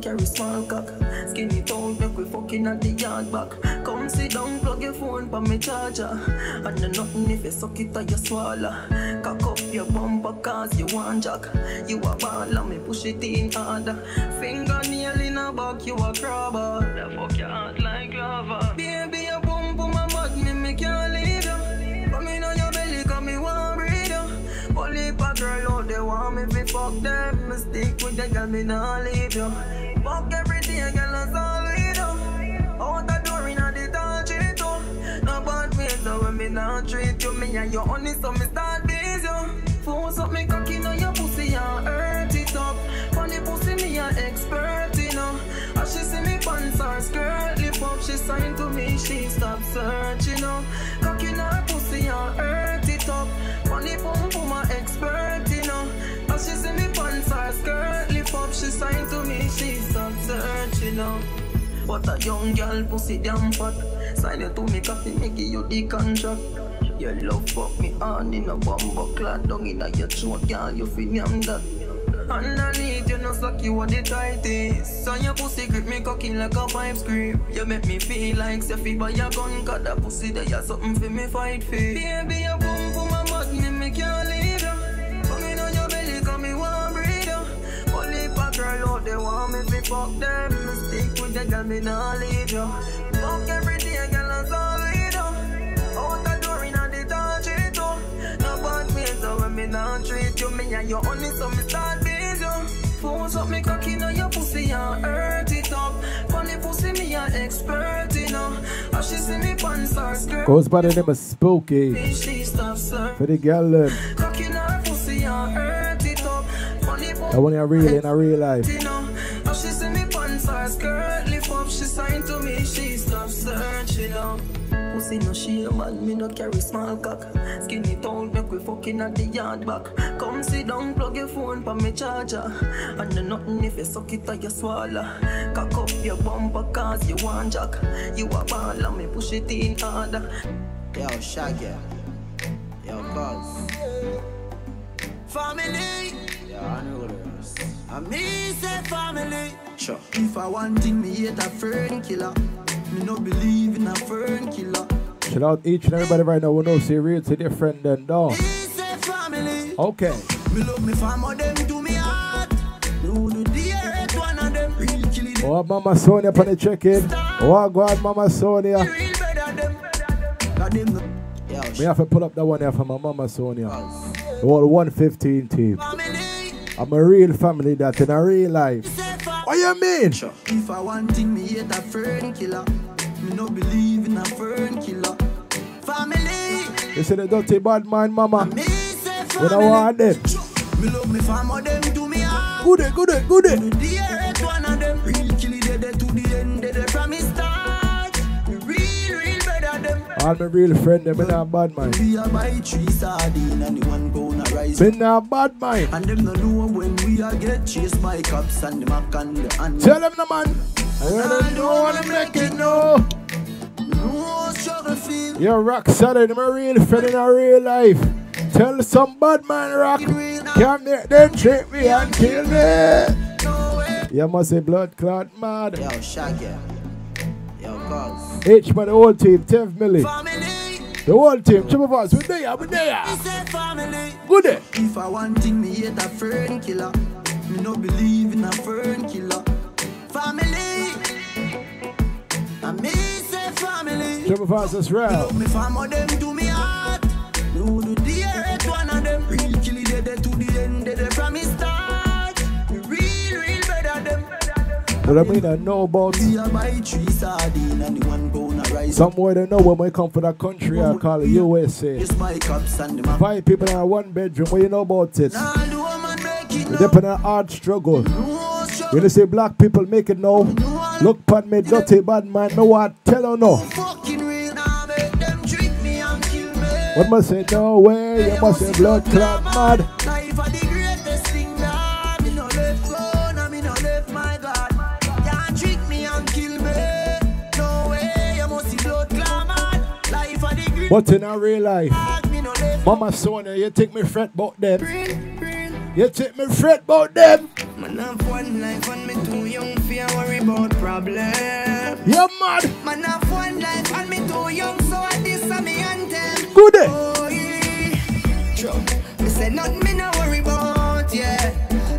Carry small cock, skinny tone, make we fucking at the yard back. Come sit down, plug your phone for me charger. And then nothing if you suck it or you swallow. Cock up off your bumper cause you want jack. You a ball and me push it in harder. Fingernail in a back, you a crabber. The fuck your heart like lava. Baby, you bump my mud, me can't leave you. Come in on your belly, cause me want breathe you. Only a girl out there want me fi fuck them. Me stick with the girl, me nah leave you. Fuck every day, girl, that's all we do. Out the door in a the touch it too. No bad ways, so when me not treat you, me and you honey, so me start busy you. Force up me cocky on your pussy and hurt it up. Funny pussy, me a expert, you know. As she see me pants or skirt lip up, she signed to me, she stop searching, you know. Cocky on her pussy and hurt it up. Funny pum pum a expert, you know. As she see me pants or skirt lip up, she signed to me, she stop searching, you know. What a young girl pussy damn fat. Sign it to me coffee, me give you the contract. Your love fuck me on in a bumbo clad down in a your throat, girl, you feel me I'm that. Underneath you no suck you what the tightest. So your pussy grip me cocky like a pipe scream. You make me feel like Seffi by your gun. Cause that pussy there you something for me fight for. Baby you boom for my butt me can't leave you. Come in on your belly cause me want breathe you. Only a girl out there want me fi fuck them. Me stick with the girl me nah leave you. Fuck every day girl that's all we do. Out the door in a the touch it too. No bad ways so when me not treat you. Me and you only so me start busy. Force up me cocky on your pussy and hurt it up. Funny pussy me a expert, you know. As she see me pants or skirt. Goes by the name of Spooky. For the girl cocky on her pussy and hurt it up. Funny pussy. I want to real in a real life. You know. As she see me pants or skirt lift up, she signed to me, she stop searching, you know. Pussy no shame man, me no carry small cock. Skinny town, make we fucking at the yard back. Come sit down, plug your phone for me charger. And no nothing if you suck it or you swallow. Cock up your bumper cause you want jack. You a ball and me push it in harder. Yo, Shaggy. Yo, cuz. Family. Yo, unrulers. I me say family. Sure. If I want thing, me hate a fern killer. Me no believe in a fern killer. Shout out each and everybody right now who knows say real to their friend and dog. Okay. Me love me family, them do me heart. Do the dearest one of them. Real killing. Oh, Mama Sonia upon the check-in. Oh, God, Mama Sonia. Me have to pull up that one here for my Mama Sonia. The whole 115 team. I'm a real family that in a real life. What you mean? If I want thing, me hate a fern killer. Me no believe in a fern killer. Family. You see the dirty bad man, Mama. Me say family. When I want them. Me love me family, them do me heart. Goody, goody, goody. The dearest one of them. Real killing, they to the end, they from me start. Real better them. All my real friend, them in a bad mind. We are buy 3 sardines and the 1 pound of rice. Been a bad mind. And them no know when we are get chased by cops and the mac and the hand. Tell them the man. I don't know what I'm making no. No struggle feel. You're rock solid, my real friend in a real life. Tell some bad man rock. Can't make them treat me and kill me. You must say blood clot mad. Yo, Shaggy. Yo, cuz. H man, the whole team, 10 milli. The whole team, Triplevibes, we there, we there. Good day. If I want thing, me hate a fern killer. Me no believe in a fern killer. Family. I me say family. Triplevibes, that's right. Love me family, them do me heart. Do the dearest one of them. Real killing, they to the end, they from me start. Real better them. But I mean, I know about somewhere they know when we come from that country, I call it USA. 5 people in a 1 bedroom, what you know about it? We depend on hard struggle. When you say black people make it now, look upon me, dirty bad man, no what tell or no. What must say no way, you must say blood clot mad. But in a real life, Mama Sonia, you take me fret about them. You take me fret about them. Man, have 1 life and me too young for worry about problems. You're mad. Man, have 1 life and me too young, so I diss me and them. Good day. Oh, yeah. True. Me say say nothing me no worry about, yeah.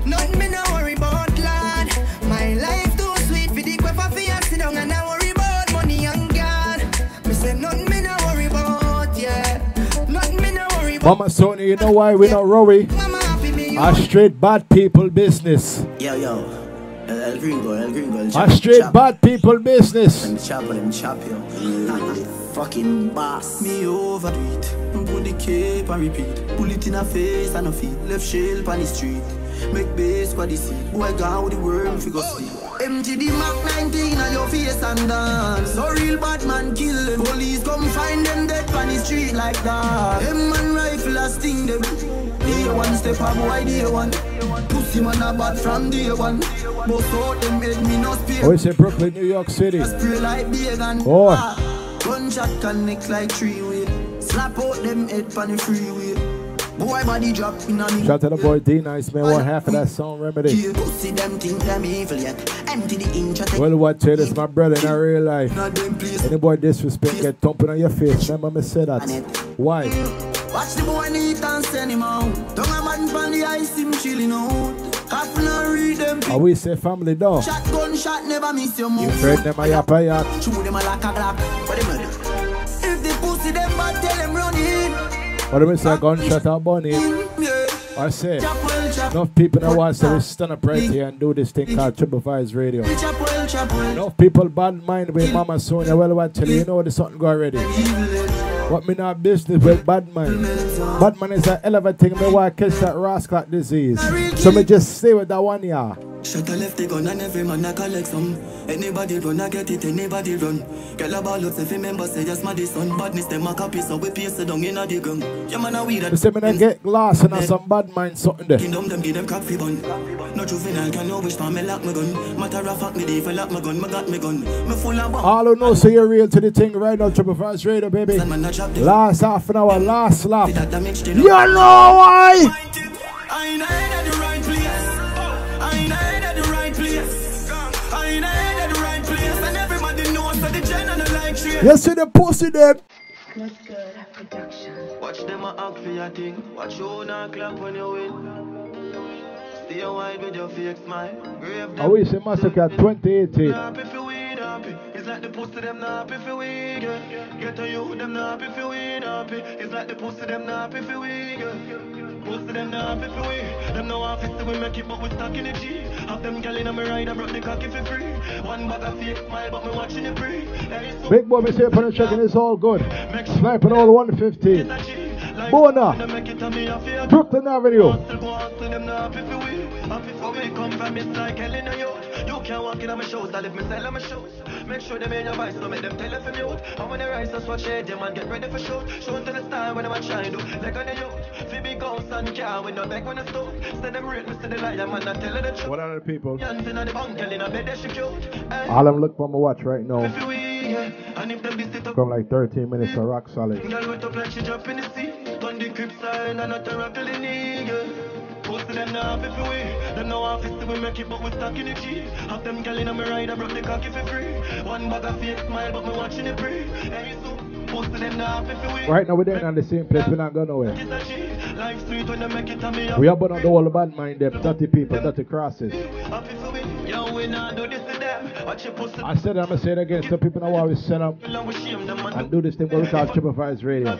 Nothing me no worry about, lad. My life too sweet for the quiff of fear. Sit down and I worry about money and God. Me say nothing me no worry about, yeah. Nothing me no worry about. Mama Sonia, you know why we not worry? A straight bad people business. Yo. El Gringo. A straight bad people business. Them chop yo. Fucking boss. Me overdo it. Put the cape and repeat. Pull it in a face and a feet. Left shell on the street. Make base what they see. Boy gone with the worm figure sleep. Empty the Mac 19 on your face and dance. So real bad man kill them. Police come find them dead on the street like that. Them man rifle a sting them. Day one step up, boy day one. Pussy man a bad from day one. Most out them head me no spear. Oh, it's in Brooklyn, New York City. Spray like Began. Oh. Gunshot connect like 3-way. Slap out them head on the freeway. Boy body drop in a me. Shout out to the boy D-Nice, man. One half of that song remedy. Pussy them think them evil yet. Empty the inch. Well, what tell this my brother in real life. Any boy disrespect get thumping on your face. Remember me say that. Why? Watch the boy need and send him out. Don't a man from the ice him chilling out. Half not read them. I we say family dog. Shotgun shot never miss your move. You friend them a yappa yak. Chew them a like a glock. What them do? If the pussy them bad, tell them run in. What do we say? Gunshot or bunny? I say, enough people that want to stand up right here and do this thing called Triplevibes Radio. Enough people bad mind with Mama Sonia. Well, what tell you know there's something go already. What me not business with bad mind. Bad mind is a hell of a thing. Me want to catch that rascal disease. So me just stay with that one here. Shut a left the gun and every man a collect some. Anybody run, I get it, anybody run. Girl a ball up, if you remember say just my son. Badness them a copy, so we paste it down in a the gun. Yeah man a weed that. You say me not get glass and have some bad mind something there. Kingdom them give them coffee bun. No juvenile can no wish for me lock my gun. Matter of fact me dey for lock my gun, me got me gun. Me full of bomb. All who know say you're real to the thing right now, Triplevibes Radio, baby. Last half an hour, last lap. You know why? I ain't at the right place. I ain't at the right place. I ain't at the right place. And everybody knows that the gen and the like shit. You see the pussy them. What's good at production? Watch them a act for your thing. Watch you not clap when you win. Stay wide with your fake smile. I wish a massacre 2018. It's like the pussy them not if you win. Get to you them not if you win. It's like the pussy them not if you win. Pussy them not if you win. Them no office we make it but we stuck in the G. Have them girl in a me ride and brought the cocky for free. One bag of fake smile but me watching it breathe. Big boy me say for the checking it's all good. Sniping all 115. Bona Brooklyn Avenue. You can't walk in on my shows, I live me sell on my shows. Make sure them in your voice, don't make them tell if I'm mute. And when they rise, that's what shade them and get ready for shoot. Show to the style when I'm trying to do. Like on the youth, Phoebe goes and car with no back when I stove. Send them real, Mr. the liar, man, I tell her the truth. What are the people? All All I'm looking for my watch right now. From like 13 minutes to rock solid. Post them now if you win. Them no office we make it but we stuck in the G. Have them girl in a me ride, I brought the cocky for free. One bag of fake smile but me watching it breathe. Hey so post them now if you win. Right now we're there on the same place, we're not going nowhere. Life sweet when they make it to me. We are burning the whole bad mind them, dirty people, dirty crosses. Yo, we not do this to them. Watch your pussy. I said it, I'm going to say it again. Some people now always set up and do this thing what we call Triplevibes Radio.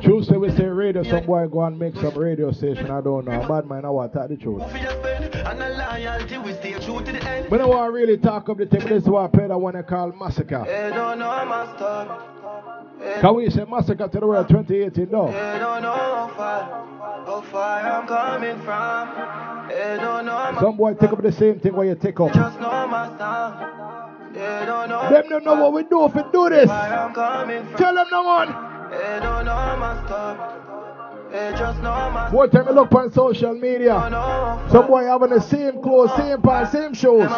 Tuesday we say radio, some boy go and make some radio station, I don't know. Bad mind, I want to talk the truth. But I want to really talk up the thing, this is what I play that one I call Massacre. Can we say Massacre to the world 2018 though? How far I'm coming from. Some boy take up the same thing where you take up. Just know my sound. Them don't know what we do if we do this. Tell them no one. Don't know my story. Just know my One time I look on social media. Some boy having the same clothes, same pants, same shoes.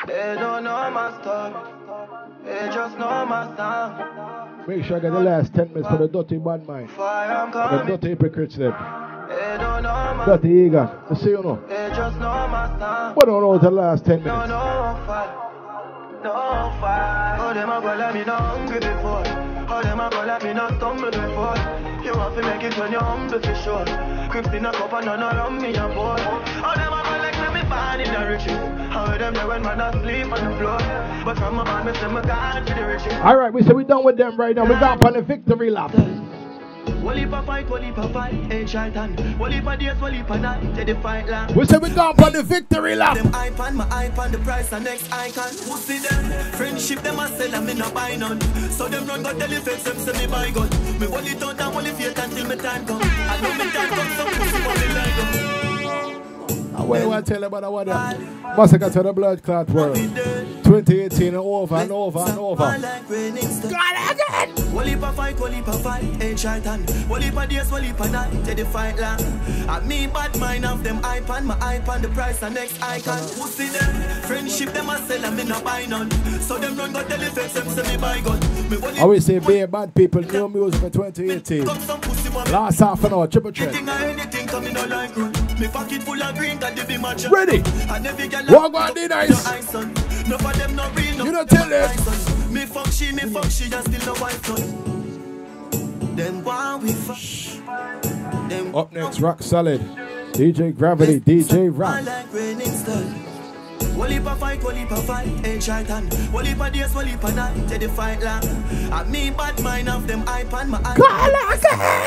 They don't know my story. They just know my sound. Make sure I get the last 10 minutes for the dirty bad mind. The dirty hypocrites them. Dirty eager. You see you know. But don't know the last 10 minutes. No fight. Oh, them a go let me know hungry before. All them a go like me not stumble before. You have to make it when you're humble for sure. Crips in a cup and none around me a boy. All them a go like me born in the riches. How them there when man asleep on the floor. But from my band, me say me gone to the riches. Alright, we say we done with them right now. We got on the victory lap. Wally pa fight, ain't shaitan. Wally pa days, wally pa night, take the fight long. We say we gone on the victory lap. Them iPad, my iPad, the price and next icon. Who see them? Friendship, them a sell and me no buy none. So them run got tell effects, them say me buy gun. Me hold it out and hold it fake until me time come. I know me time come, some pussy want me like them. What do I tell you about what massacre to the blood clot world? 2018 and over and over and over. God again! Wally pa fight, ain't shaitan. Wally pa days, wally pa night, take the fight long. At me bad mind of them iPad, my iPad, the price and next icon. Who see them? Friendship, them a sell and me no buy none. So them run got tell effects, them say me buy gun. I always say be bad people, new music for 2018. Last half an hour, triple check. Me pocket full of green, got the be match. Ready? Walk on the nice. No for them no real, no. You don't tell them. Me fuck she, and still no wife son. Them why we fuck. Up next, Rock Solid. DJ Gravity, DJ Rock. Wally pa fight, ain't shaitan. Wally pa days, wally pa night, take the fight long. At me bad mind of them iPad, my iPad.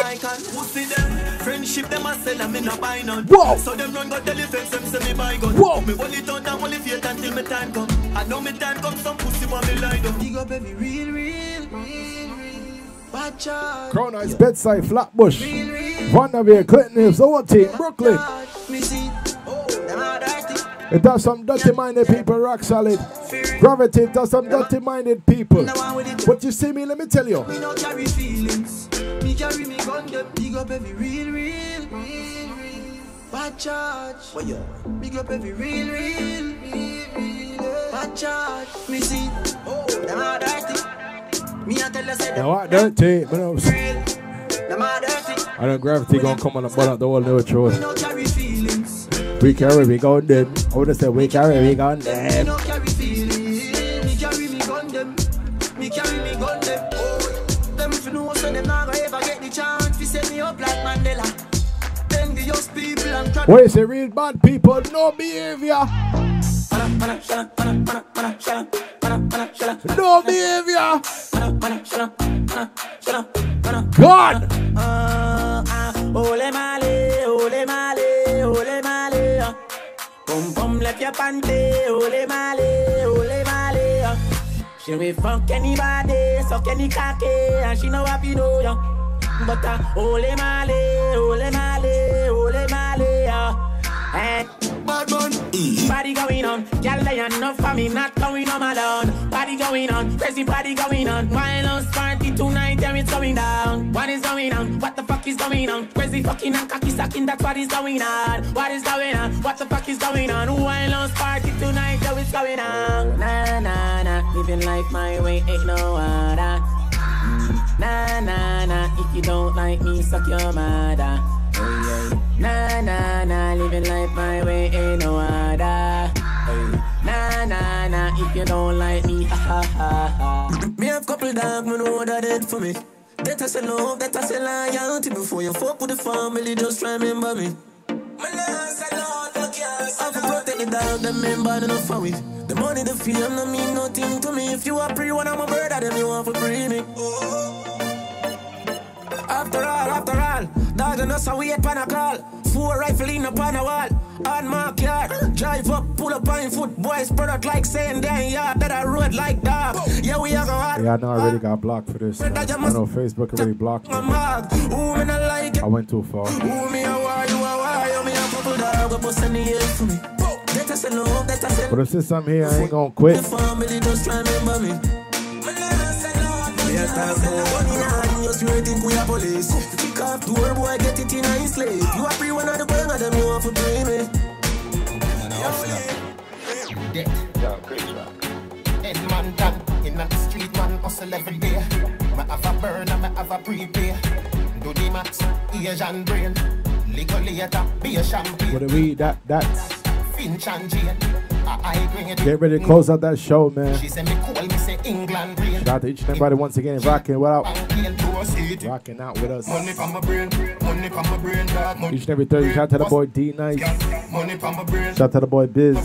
Icon, who see them? Friendship, them a sell and me no buy none. Whoa. So them run got tell effects, them say me buy gun. Whoa. Me hold it out and hold it fake until me time come. I know me time come, some pussy want me lie down. Big up every real bad charge. Crown Heights, Bedside, Flatbush, Vanderveer, Clinton Hills, OT, Brooklyn. It does some dirty-minded people, Rock Solid. Gravity does some dirty-minded people. But you see me, let me tell you. Me no carry feelings. Me carry me gun, get big up every real bad charge. Big up every real bad charge. Me see, them are dirty. Me a tell you say them are dirty. I know Gravity gonna come on and burn out the whole new show. Me no carry feelings. We carry, we gun them. I would have said we carry, we gun them. Me no carry feelings. Me carry me gun them. Me carry me gun them. Oh, them if you know so them not gonna ever get the chance to set me up like Mandela. Envious people and crap. What is it, real bad people? No behavior. No behavior. God. Ole male, ole male, ole male. Pum pum left your panty, ole male, ole male. She will fuck anybody, suck any cocky, and she know what you know, yeah. But ole male, ole male, ole male. Hey, bad one. Party going on, girl lay enough for me, not going on alone. Party going on, crazy party going on. Violence party tonight, yeah, it's going down. What is going on? What the fuck is going on? Crazy fucking and cocky sucking, that's what is going on. What is going on? What the fuck is going on? Violence party tonight, yeah, it's going on. Nah, nah, nah, living life my way, ain't no other. Nah, nah, nah, if you don't like me, suck your mother. Nah, nah, nah, living life my way, ain't no other. Nah, nah, nah, if you don't like me, ha ha ha ha. Me have couple dogs, me know that it for me. That I say love, that I say loyalty. Before you fuck with the family, just remember me. My love say Lord, I have to protect the dog, them member enough for me. The money, the fame, no mean nothing to me. If you are pre one, I'm a brother, then you want to free me. After all, dog and us a wait pan a call. 4 rifle in upon a wall. On my car, drive up, pull up on foot. Boys spread out like saying damn yard that I road like dog. Yeah, we are going. Yeah, I know I already got blocked for this. I know Facebook already blocked me. I went too far. But if there's something here, I ain't gonna quit. Just think we are police. Kick off door, boy, get it in a slave. You are free one of the burn of them, you want to pay me. Yeah, great track. Head man down, in the street man hustle every day. Me have a burn and me have a prepay. Do the max, Asian brain. Liquor later, be a champagne. What do we, that's Finch and Jane. Get ready to close out that show, man. She said me call me say England brain. Shout out to each and everybody once again rocking out with us. Money from my brain, money from my brain, dog. Each and every Thursday, shout out to the boy D Nice. Money from my brain. Shout out to the boy Biz.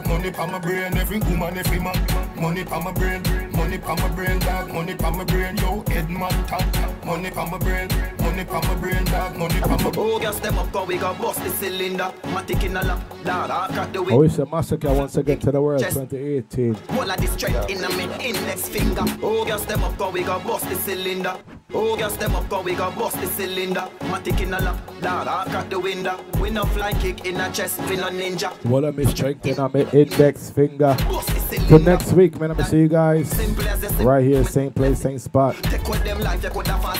Money from my brain, every woman, every man. Money from my brain, money from my brain, dog. Money from my brain, yo, Edmund top. Money from my brain, money from my brain, dog. Money from my brain. Oh, girl, step up, cause we got bust the cylinder. Matic in a lap, dog, I got the way. Oh, it's a massacre once again to the world, 2018. All of this straight in a mid index finger. Oh, girl, step up, cause we got bust the cylinder. Oh, girl, step up, cause we got bust the cylinder. Matic in a lap, dog, I got the window. We no fly kick in a chest, we no ninja. What am I strength in my index finger? Till next week, man, I'm gonna see you guys right here, same place, same spot.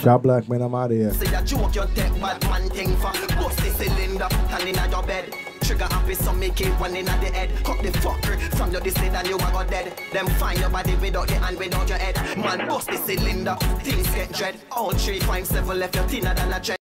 Job Black, man, I'm out of here. Say that joke, you take bad man thing for. Bust the cylinder, hand in your bed. Trigger happy, so make it one in the head. Cut the fucker from your distance and you are got dead. Them find your body without the hand, without your head. Man, bust the cylinder, things get dread. All 3, 5, 7 left your thinner than a dread.